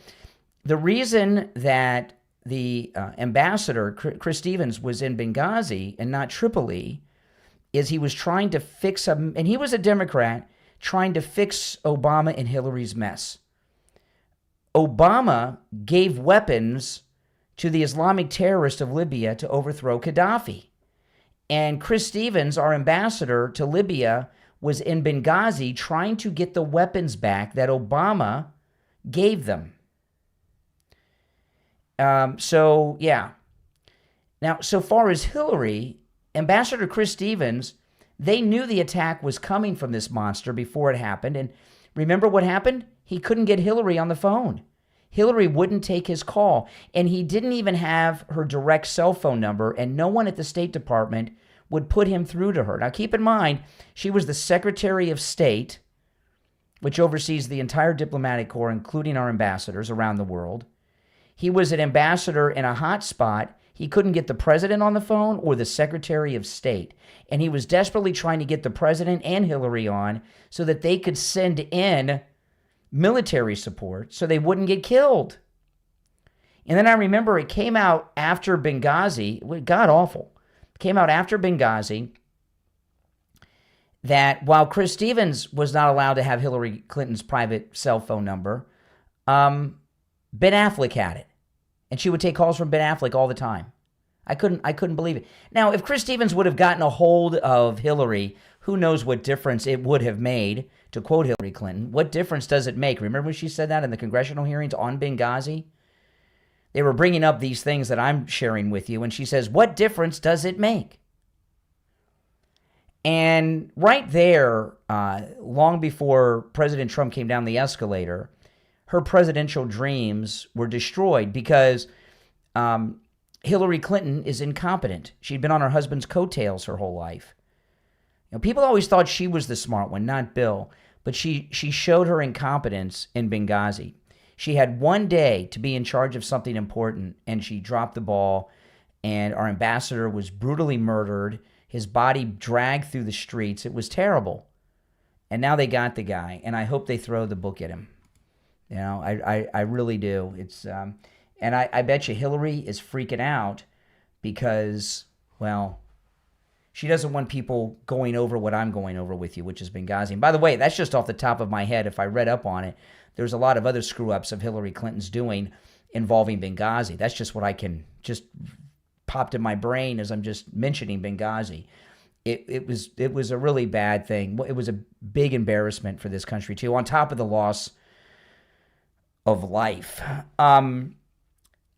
the reason that the ambassador, Chris Stevens, was in Benghazi and not Tripoli is he was trying to fix and he was a Democrat trying to fix Obama and Hillary's mess. Obama gave weapons to the Islamic terrorists of Libya to overthrow Gaddafi. And Chris Stevens, our ambassador to Libya, was in Benghazi trying to get the weapons back that Obama gave them. So, yeah. Now, so far as Hillary, Ambassador Chris Stevens, they knew the attack was coming from this monster before it happened. And remember what happened? He couldn't get Hillary on the phone. Hillary wouldn't take his call. And he didn't even have her direct cell phone number, and no one at the State Department would put him through to her. Now, keep in mind, she was the Secretary of State, which oversees the entire diplomatic corps, including our ambassadors around the world. He was an ambassador in a hot spot. He couldn't get the president on the phone or the Secretary of State. And he was desperately trying to get the president and Hillary on so that they could send in military support so they wouldn't get killed. And then I remember it came out after Benghazi, it got awful. It came out after Benghazi that while Chris Stevens was not allowed to have Hillary Clinton's private cell phone number, Ben Affleck had it. And she would take calls from Ben Affleck all the time. I couldn't believe it. Now, if Chris Stevens would have gotten a hold of Hillary, who knows what difference it would have made, to quote Hillary Clinton. What difference does it make? Remember when she said that in the congressional hearings on Benghazi? They were bringing up these things that I'm sharing with you, and she says, what difference does it make? And right there, long before President Trump came down the escalator, her presidential dreams were destroyed because Hillary Clinton is incompetent. She'd been on her husband's coattails her whole life. People always thought she was the smart one, not Bill. But she showed her incompetence in Benghazi. She had one day to be in charge of something important, and she dropped the ball, and our ambassador was brutally murdered. His body dragged through the streets. It was terrible. And now they got the guy, and I hope they throw the book at him. I really do. It's and I bet you Hillary is freaking out because, well, she doesn't want people going over what I'm going over with you, which is Benghazi. And by the way, that's just off the top of my head. If I read up on it, there's a lot of other screw-ups of Hillary Clinton's doing involving Benghazi. That's just what I can just popped in my brain as I'm just mentioning Benghazi. It was a really bad thing. It was a big embarrassment for this country, too, on top of the loss of life.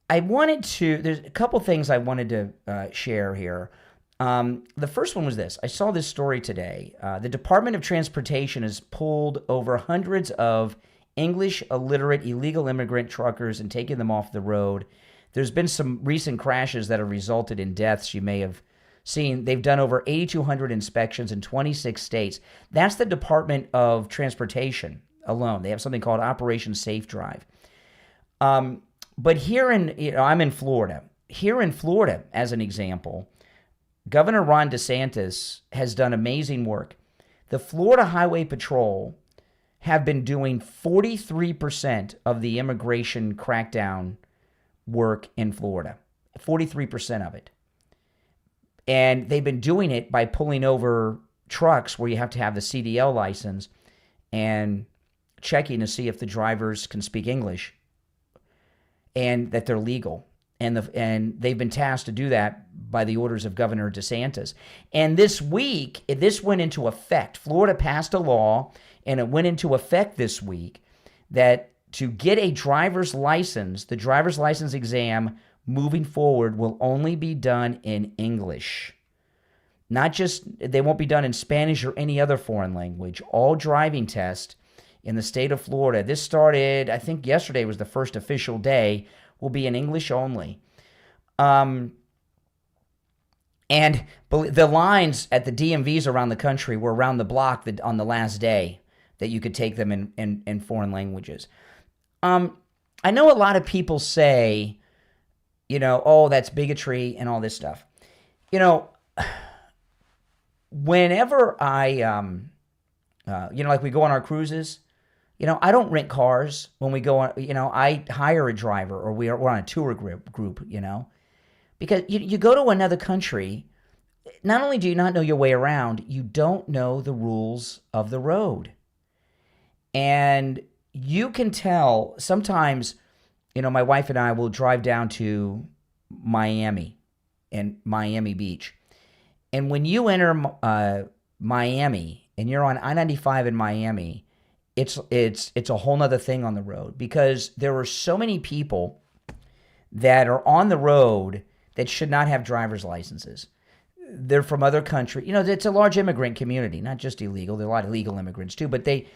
There's a couple things I wanted to share here. The first one was this. I saw this story today. The Department of Transportation has pulled over hundreds of English illiterate illegal immigrant truckers and taken them off the road. There's been some recent crashes that have resulted in deaths you may have seen. They've done over 8,200 inspections in 26 states. That's the Department of Transportation alone. They have something called Operation Safe Drive. But here I'm in Florida. Here in Florida, as an example, Governor Ron DeSantis has done amazing work. The Florida Highway Patrol have been doing 43% of the immigration crackdown work in Florida. 43% of it. And they've been doing it by pulling over trucks where you have to have the CDL license and checking to see if the drivers can speak English and that they're legal. And they've been tasked to do that by the orders of Governor DeSantis. And this week, this went into effect. Florida passed a law, and it went into effect this week, that to get a driver's license, the driver's license exam moving forward will only be done in English. They won't be done in Spanish or any other foreign language. All driving tests in the state of Florida, this started, I think yesterday was the first official day, will be in English only. And the lines at the DMVs around the country were around the block on the last day that you could take them in foreign languages. I know a lot of people say, oh, that's bigotry and all this stuff. Whenever I, like we go on our cruises, I don't rent cars when we go on, I hire a driver or we're on a tour group, because you go to another country, not only do you not know your way around, you don't know the rules of the road. And you can tell sometimes, my wife and I will drive down to Miami and Miami Beach. And when you enter Miami and you're on I-95 in Miami, it's a whole nother thing on the road, because there are so many people that are on the road that should not have driver's licenses. They're from other countries. It's a large immigrant community, not just illegal. There are a lot of legal immigrants too, but they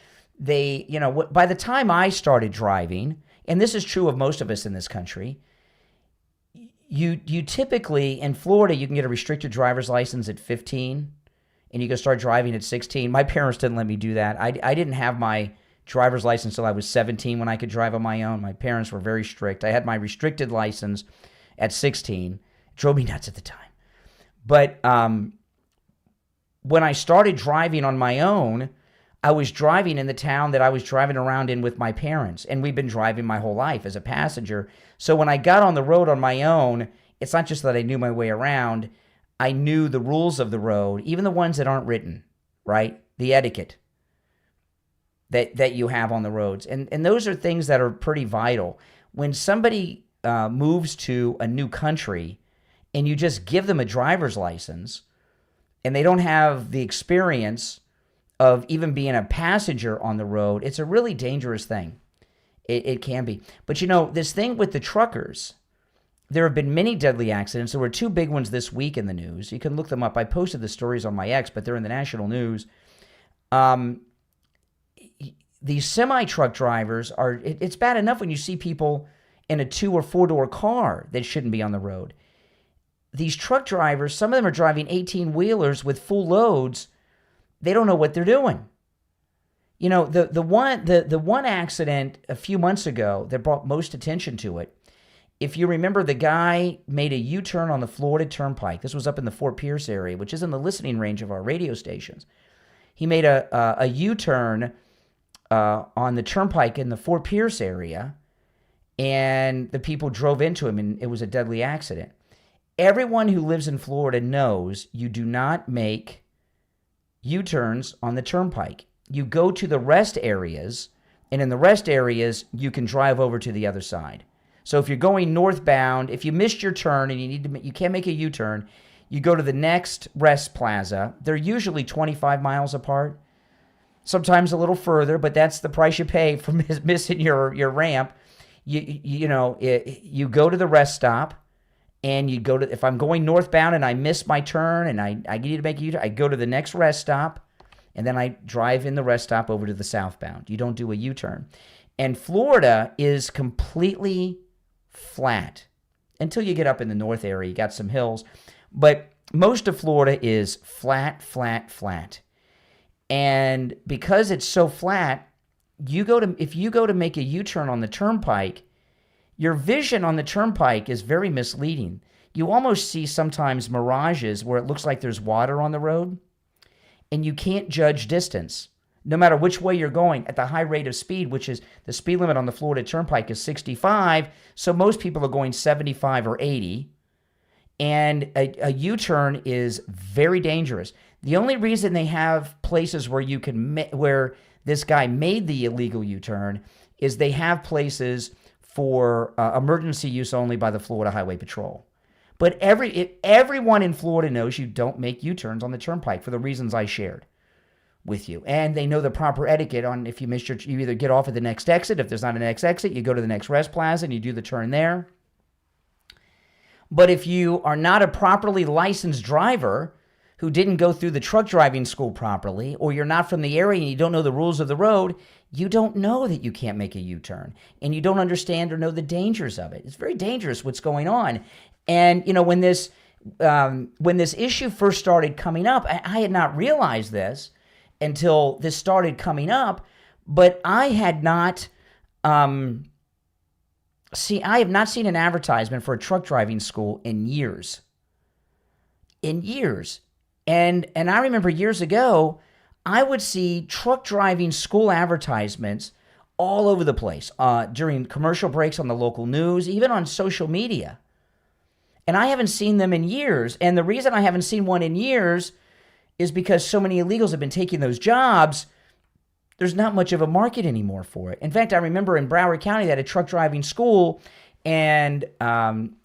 by the time I started driving, and this is true of most of us in this country, you typically, in Florida, you can get a restricted driver's license at 15, and you can start driving at 16. My parents didn't let me do that. I didn't have my driver's license until I was 17 when I could drive on my own. My parents were very strict. I had my restricted license at 16. It drove me nuts at the time. But when I started driving on my own, I was driving in the town that I was driving around in with my parents, and we've been driving my whole life as a passenger. So when I got on the road on my own, it's not just that I knew my way around. I knew the rules of the road, even the ones that aren't written, right? The etiquette that you have on the roads. And those are things that are pretty vital. When somebody moves to a new country and you just give them a driver's license and they don't have the experience of even being a passenger on the road, it's a really dangerous thing. It can be. But this thing with the truckers, there have been many deadly accidents. There were 2 big ones this week in the news. You can look them up. I posted the stories on my X, but they're in the national news. These semi-truck drivers it's bad enough when you see people in a 2 or 4-door car that shouldn't be on the road. These truck drivers, some of them are driving 18-wheelers with full loads. They don't know what they're doing. You know, the one accident a few months ago that brought most attention to it, if you remember, the guy made a U-turn on the Florida Turnpike. This was up in the Fort Pierce area, which is in the listening range of our radio stations. He made a U-turn on the Turnpike in the Fort Pierce area, and the people drove into him, and it was a deadly accident. Everyone who lives in Florida knows you do not make U-turns on the Turnpike. You go to the rest areas, and in the rest areas, you can drive over to the other side. So if you're going northbound, if you missed your turn and you can't make a U-turn, you go to the next rest plaza. They're usually 25 miles apart, sometimes a little further, but that's the price you pay for missing your ramp. You go to the rest stop, and you go to, if I'm going northbound and I miss my turn and I need to make a U-turn, I go to the next rest stop, and then I drive in the rest stop over to the southbound. You don't do a U-turn. And Florida is completely flat until you get up in the north area. You got some hills, but most of Florida is flat, flat, flat. And because it's so flat, if you go to make a U-turn on the Turnpike, your vision on the Turnpike is very misleading. You almost see sometimes mirages where it looks like there's water on the road, and you can't judge distance. No matter which way you're going at the high rate of speed, which is the speed limit on the Florida Turnpike is 65, so most people are going 75 or 80, and a U-turn is very dangerous. The only reason they have places where this guy made the illegal U-turn is they have places for emergency use only by the Florida Highway Patrol. But everyone in Florida knows you don't make U-turns on the Turnpike for the reasons I shared with you. And they know the proper etiquette on if you miss you either get off at the next exit. If there's not a next exit, you go to the next rest plaza and you do the turn there. But if you are not a properly licensed driver who didn't go through the truck driving school properly, or you're not from the area and you don't know the rules of the road, you don't know that you can't make a U-turn, and you don't understand or know the dangers of it. It's very dangerous what's going on. And, you know, when this issue first started coming up, I had not realized this until this started coming up, but I have not seen an advertisement for a truck driving school in years. And I remember years ago, I would see truck driving school advertisements all over the place during commercial breaks on the local news, even on social media. And I haven't seen them in years. And the reason I haven't seen one in years is because so many illegals have been taking those jobs. There's not much of a market anymore for it. In fact, I remember in Broward County they had a truck driving school, and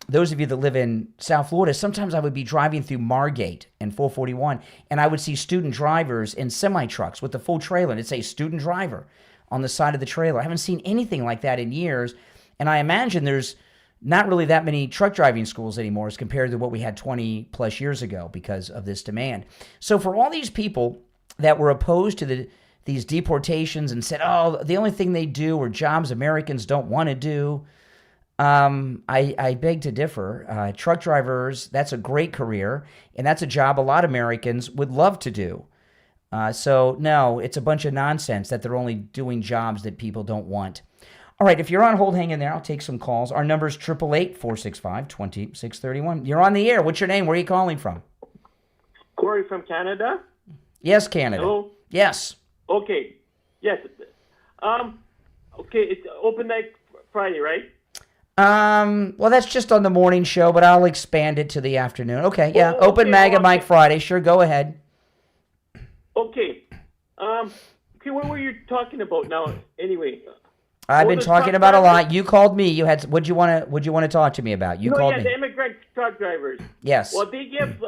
those of you that live in South Florida, sometimes I would be driving through Margate and 441, and I would see student drivers in semi-trucks with the full trailer, and it'd say student driver on the side of the trailer. I haven't seen anything like that in years, and I imagine there's not really that many truck driving schools anymore as compared to what we had 20 plus years ago because of this demand. So for all these people that were opposed to these deportations and said, oh, the only thing they do are jobs Americans don't want to do, I beg to differ. Truck drivers, that's a great career, and that's a job a lot of Americans would love to do. So no, it's a bunch of nonsense that they're only doing jobs that people don't want. All right, if you're on hold, hang in there. I'll take some calls. Our number is 888-465-2631. You're on the air. What's your name? Where are you calling from? Corey from Canada. Yes, Canada. Hello? Yes. Okay. Yes. Okay, it's open night Friday, right? Well, that's just on the morning show, but I'll expand it to the afternoon. Okay, yeah. Oh, Open Mag and Mike Friday. Sure, go ahead. Okay. Okay, what were you talking about now? Anyway. I've been talking about a lot. You called me. You had. What'd you want to talk to me about? You called me. The immigrant truck drivers. Yes. Well, they give.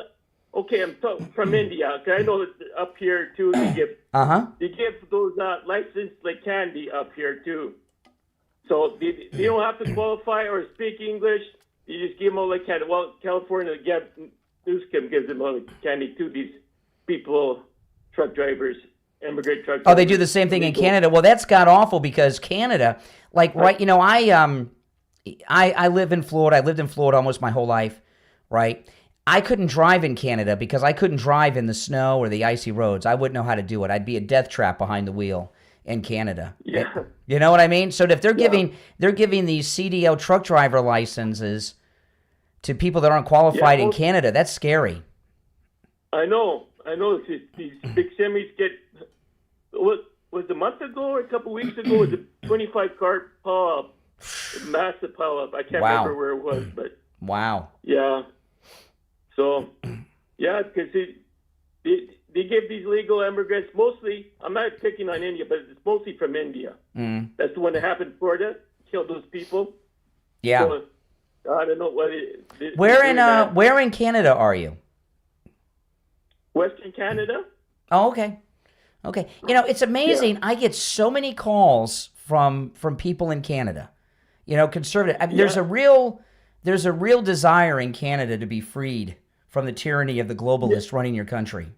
Okay, I'm from India. Okay, I know that up here too. They give. They give those license like candy up here too. So they don't have to qualify or speak English. you just give them all the candy. Well, California, Newscom gives them all the candy to these people, truck drivers, immigrant truck drivers. Oh, they do the same thing in Canada. Well, that's god awful because Canada, like, right, you know, I live in Florida. I lived in Florida almost my whole life, right? I couldn't drive in Canada because I couldn't drive in the snow or the icy roads. I wouldn't know how to do it. I'd be a death trap behind the wheel in Canada. Yeah. You know what I mean? So if they're giving these CDL truck driver licenses to people that aren't qualified in Canada, that's scary. I know. These big semis get, what was a month ago or a couple weeks ago, was a 25-car pile-up, massive pile-up. I can't remember where it was, but. Wow. Yeah. So, yeah, because they give these legal immigrants mostly, I'm not picking on India, but it's mostly from India. Mm. That's the one that happened in Florida, killed those people. Yeah. So, I don't know what where in Canada are you? Western Canada. Oh, okay. Okay. You know, it's amazing. Yeah. I get so many calls from people in Canada. You know, conservative. I mean, there's a real desire in Canada to be freed from the tyranny of the globalists running your country.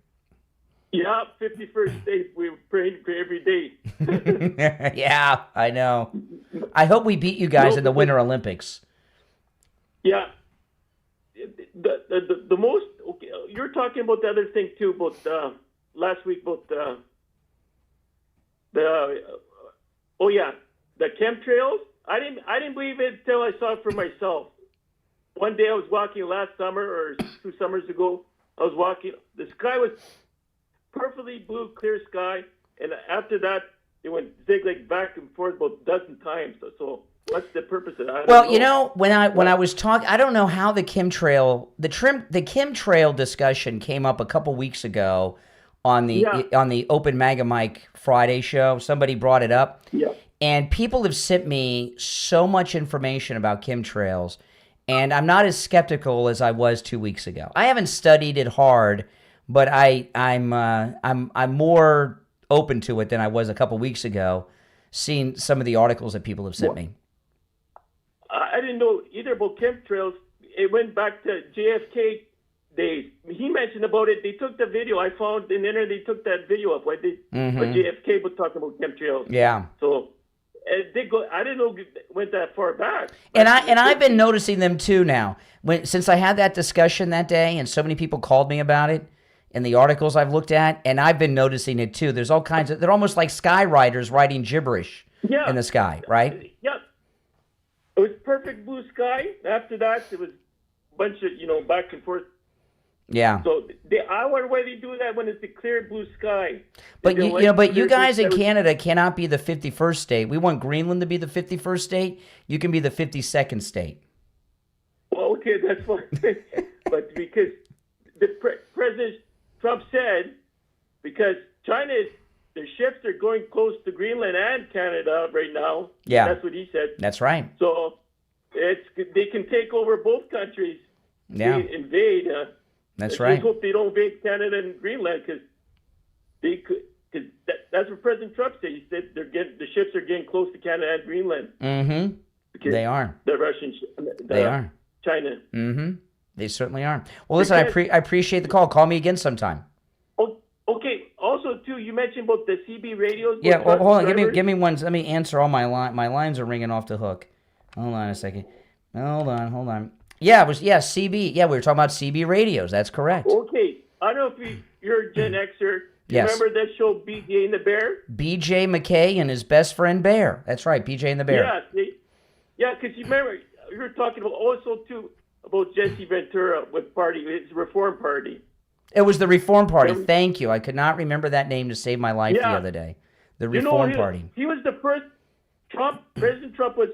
Yeah, 51st state. We pray every day. Yeah, I know. I hope we beat you guys in the Winter Olympics. Yeah. The most, okay, you're talking about the other thing too, about last week, about the chemtrails. I didn't believe it until I saw it for myself. One day I was walking last summer or 2 summers ago. I was walking. The sky was perfectly blue, clear sky, and after that it went zigzag back and forth about a dozen times. So what's the purpose of that? Well, you know, when I was talking, I don't know how the chemtrail discussion came up a couple weeks ago on the Open MAGA Mike Friday show. Somebody brought it up. Yeah. And people have sent me so much information about chemtrails, and I'm not as skeptical as I was 2 weeks ago. I haven't studied it hard, but I'm more open to it than I was a couple weeks ago, seeing some of the articles that people have sent me. I didn't know either about chemtrails. It went back to JFK days. He mentioned about it. They took the video. I found in the internet. They took that video up when JFK was talking about chemtrails. Yeah. So they go. I didn't know it went that far back. And I've been noticing them too now. Since I had that discussion that day, and so many people called me about it in the articles I've looked at, and I've been noticing it too. There's all kinds of. They're almost like sky riders writing gibberish in the sky, right? Yeah. It was perfect blue sky. After that, it was a bunch of back and forth. Yeah. So I wonder why they do that when it's a clear blue sky. But you guys in Canada cannot be the 51st state. We want Greenland to be the 51st state. You can be the 52nd state. Well, okay, that's fine. But because President Trump said, because China their ships are going close to Greenland and Canada right now. Yeah. That's what he said. That's right. So they can take over both countries. Yeah. They invade. That's right. I hope they don't invade Canada and Greenland because they could. Because that's what President Trump said. He said the ships are getting close to Canada and Greenland. Mm-hmm. They are. The Russians. They are. China. Mm-hmm. They certainly are. Well, listen, I appreciate the call. Call me again sometime. Okay. Also, too, you mentioned about the CB radios. Yeah. Well, hold on. Give me one. Let me answer all my lines. My lines are ringing off the hook. Hold on a second. Hold on. Yeah, CB. Yeah, we were talking about CB radios. That's correct. Okay. I don't know if you're a Gen Xer. Yes. Remember that show, BJ and the Bear? BJ McKay and his best friend Bear. That's right, BJ and the Bear. Yeah, because you remember, you were talking about also, too, about Jesse Ventura with his Reform Party. It was the Reform Party. Thank you. I could not remember that name to save my life the other day. The Reform Party. He was the first, President Trump was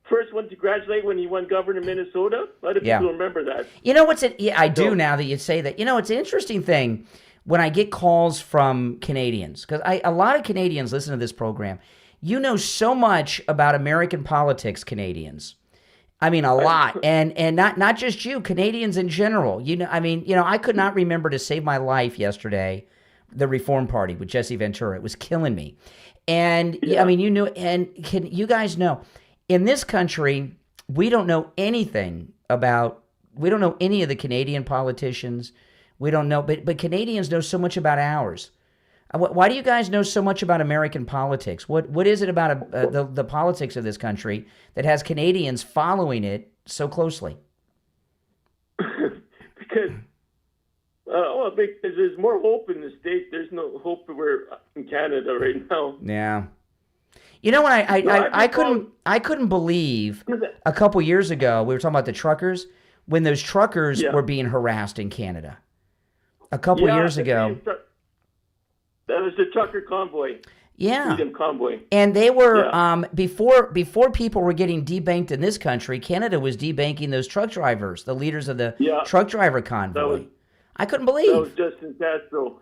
first one to congratulate when he won governor of Minnesota. A lot of people remember that. You know what's it? Yeah, I do now that you say that. You know, it's an interesting thing when I get calls from Canadians, because a lot of Canadians listen to this program. You know so much about American politics, Canadians. I mean, a lot, and not just you, Canadians in general. I could not remember to save my life yesterday, the Reform Party with Jesse Ventura. It was killing me, and I mean, you guys know, in this country, we don't know anything about, we don't know any of the Canadian politicians. We don't know, but Canadians know so much about ours. Why do you guys know so much about American politics? What is it about the politics of this country that has Canadians following it so closely? Because there's more hope in the States. There's no hope in Canada right now. Yeah. You know what? I couldn't believe a couple years ago we were talking about the truckers when those truckers were being harassed in Canada. A couple years ago. That was the trucker convoy. Yeah. Freedom convoy. And they were before people were getting debanked in this country, Canada was debanking those truck drivers, the leaders of the truck driver convoy. I couldn't believe. That was Justin Castro.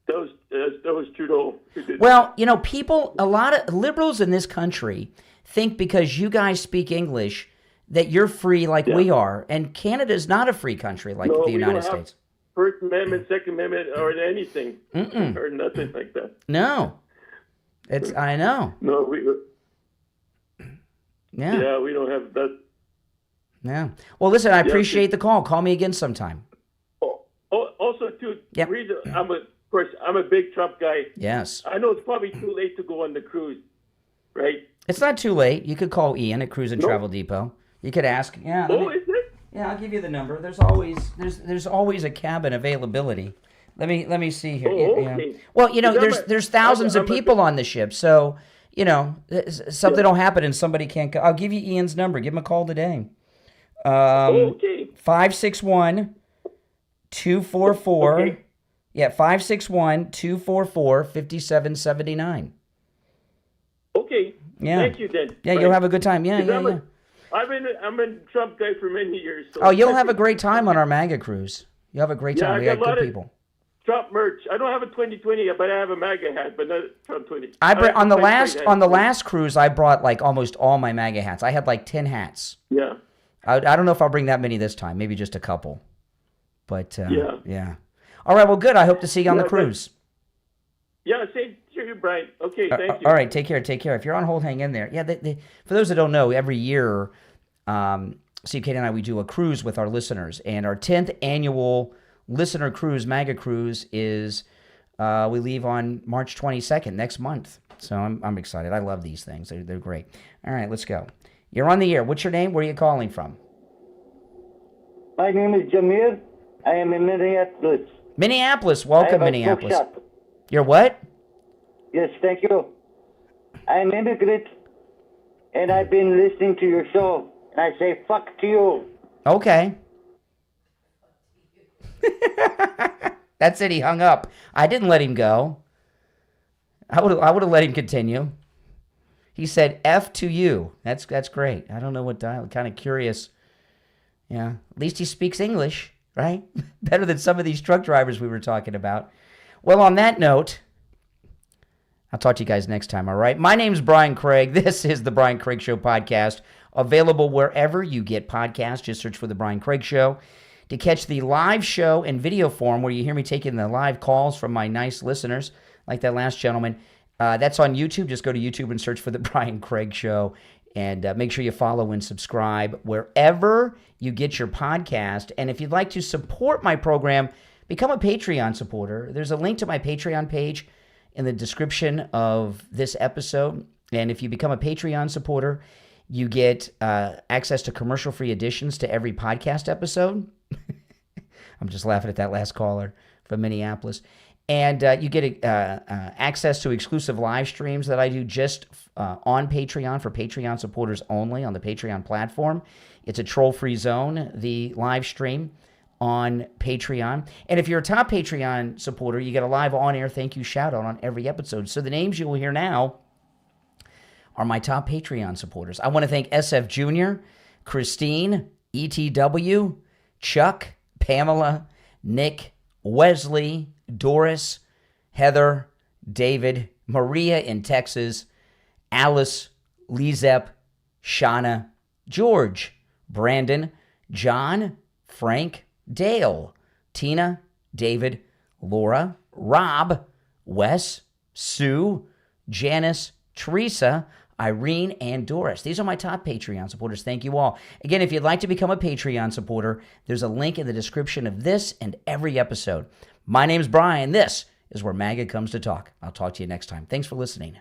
that was Trudeau. Well, you know, a lot of liberals in this country think because you guys speak English that you're free like we are, and Canada is not a free country like the United States. First Amendment, Second Amendment, or anything, or nothing like that. No, I know. No, we don't have that. Yeah. Well, listen, I appreciate the call. Call me again sometime. Also, too, Teresa, I'm a big Trump guy. Yes. I know it's probably too late to go on the cruise, right? It's not too late. You could call Ian at Cruise and Travel Depot. You could ask. Yeah. Is it? Yeah, I'll give you the number. There's always a cabin availability. Let me see here. Okay. Well, you know, there's thousands of people on the ship, so you know something will happen and somebody can't go. I'll give you Ian's number. Give him a call today. 561-244. Yeah, 561-244-5779. Okay. Yeah. Thank you, then. Yeah, you'll have a good time. Yeah. I'm a Trump guy for many years. So you'll have a great time on our MAGA cruise. You'll have a great time. We got good people. Trump merch. I don't have a 2020, but I have a MAGA hat, but not Trump 20. On the last cruise, I brought like almost all my MAGA hats. I had like 10 hats. Yeah. I don't know if I'll bring that many this time. Maybe just a couple. But yeah. All right. Well, good. I hope to see you on the cruise. Yeah. Same to you, Brian. Okay. Thank you. All right. Take care. If you're on hold, hang in there. Yeah. For those that don't know, every year, Steve, Kate, and I, we do a cruise with our listeners, and our 10th annual listener cruise, MAGA cruise, is we leave on March 22nd next month. So I'm excited. I love these things. They're great. All right. Let's go. You're on the air. What's your name? Where are you calling from? My name is Jamir. I am in Minneapolis. Minneapolis. Welcome, Minneapolis. You're what? Yes, thank you. I'm immigrant, and I've been listening to your show, and I say fuck to you. Okay. That's it. He hung up. I didn't let him go. I would have let him continue. He said F to you. That's great. I don't know what dialect. Kind of curious. Yeah. At least he speaks English, right? Better than some of these truck drivers we were talking about. Well, on that note, I'll talk to you guys next time, all right? My name's Brian Craig. This is the Brian Craig Show podcast, available wherever you get podcasts. Just search for the Brian Craig Show. To catch the live show in video form where you hear me taking the live calls from my nice listeners, like that last gentleman, that's on YouTube. Just go to YouTube and search for the Brian Craig Show, and make sure you follow and subscribe wherever you get your podcast. And if you'd like to support my program, become a Patreon supporter. There's a link to my Patreon page in the description of this episode. And if you become a Patreon supporter, you get access to commercial-free additions to every podcast episode. I'm just laughing at that last caller from Minneapolis. And you get access to exclusive live streams that I do just on Patreon for Patreon supporters only on the Patreon platform. It's a troll-free zone, the live stream on Patreon. And if you're a top Patreon supporter, you get a live on-air thank you shout-out on every episode. So the names you will hear now are my top Patreon supporters. I want to thank SFjr, Christine, ETW, Chuck, Pamela, Nick, Wesley, Doris, Heather, David, Maria in Texas, Alice, LeeZep, Shawna, George, Brandon, John, Frank, Dale, Tina, David, Laura, Rob, Wes, Sue, Janice, Teresa, Irene, and Doris. These are my top Patreon supporters. Thank you all. Again, if you'd like to become a Patreon supporter, there's a link in the description of this and every episode. My name's Brian. This is where MAGA comes to talk. I'll talk to you next time. Thanks for listening.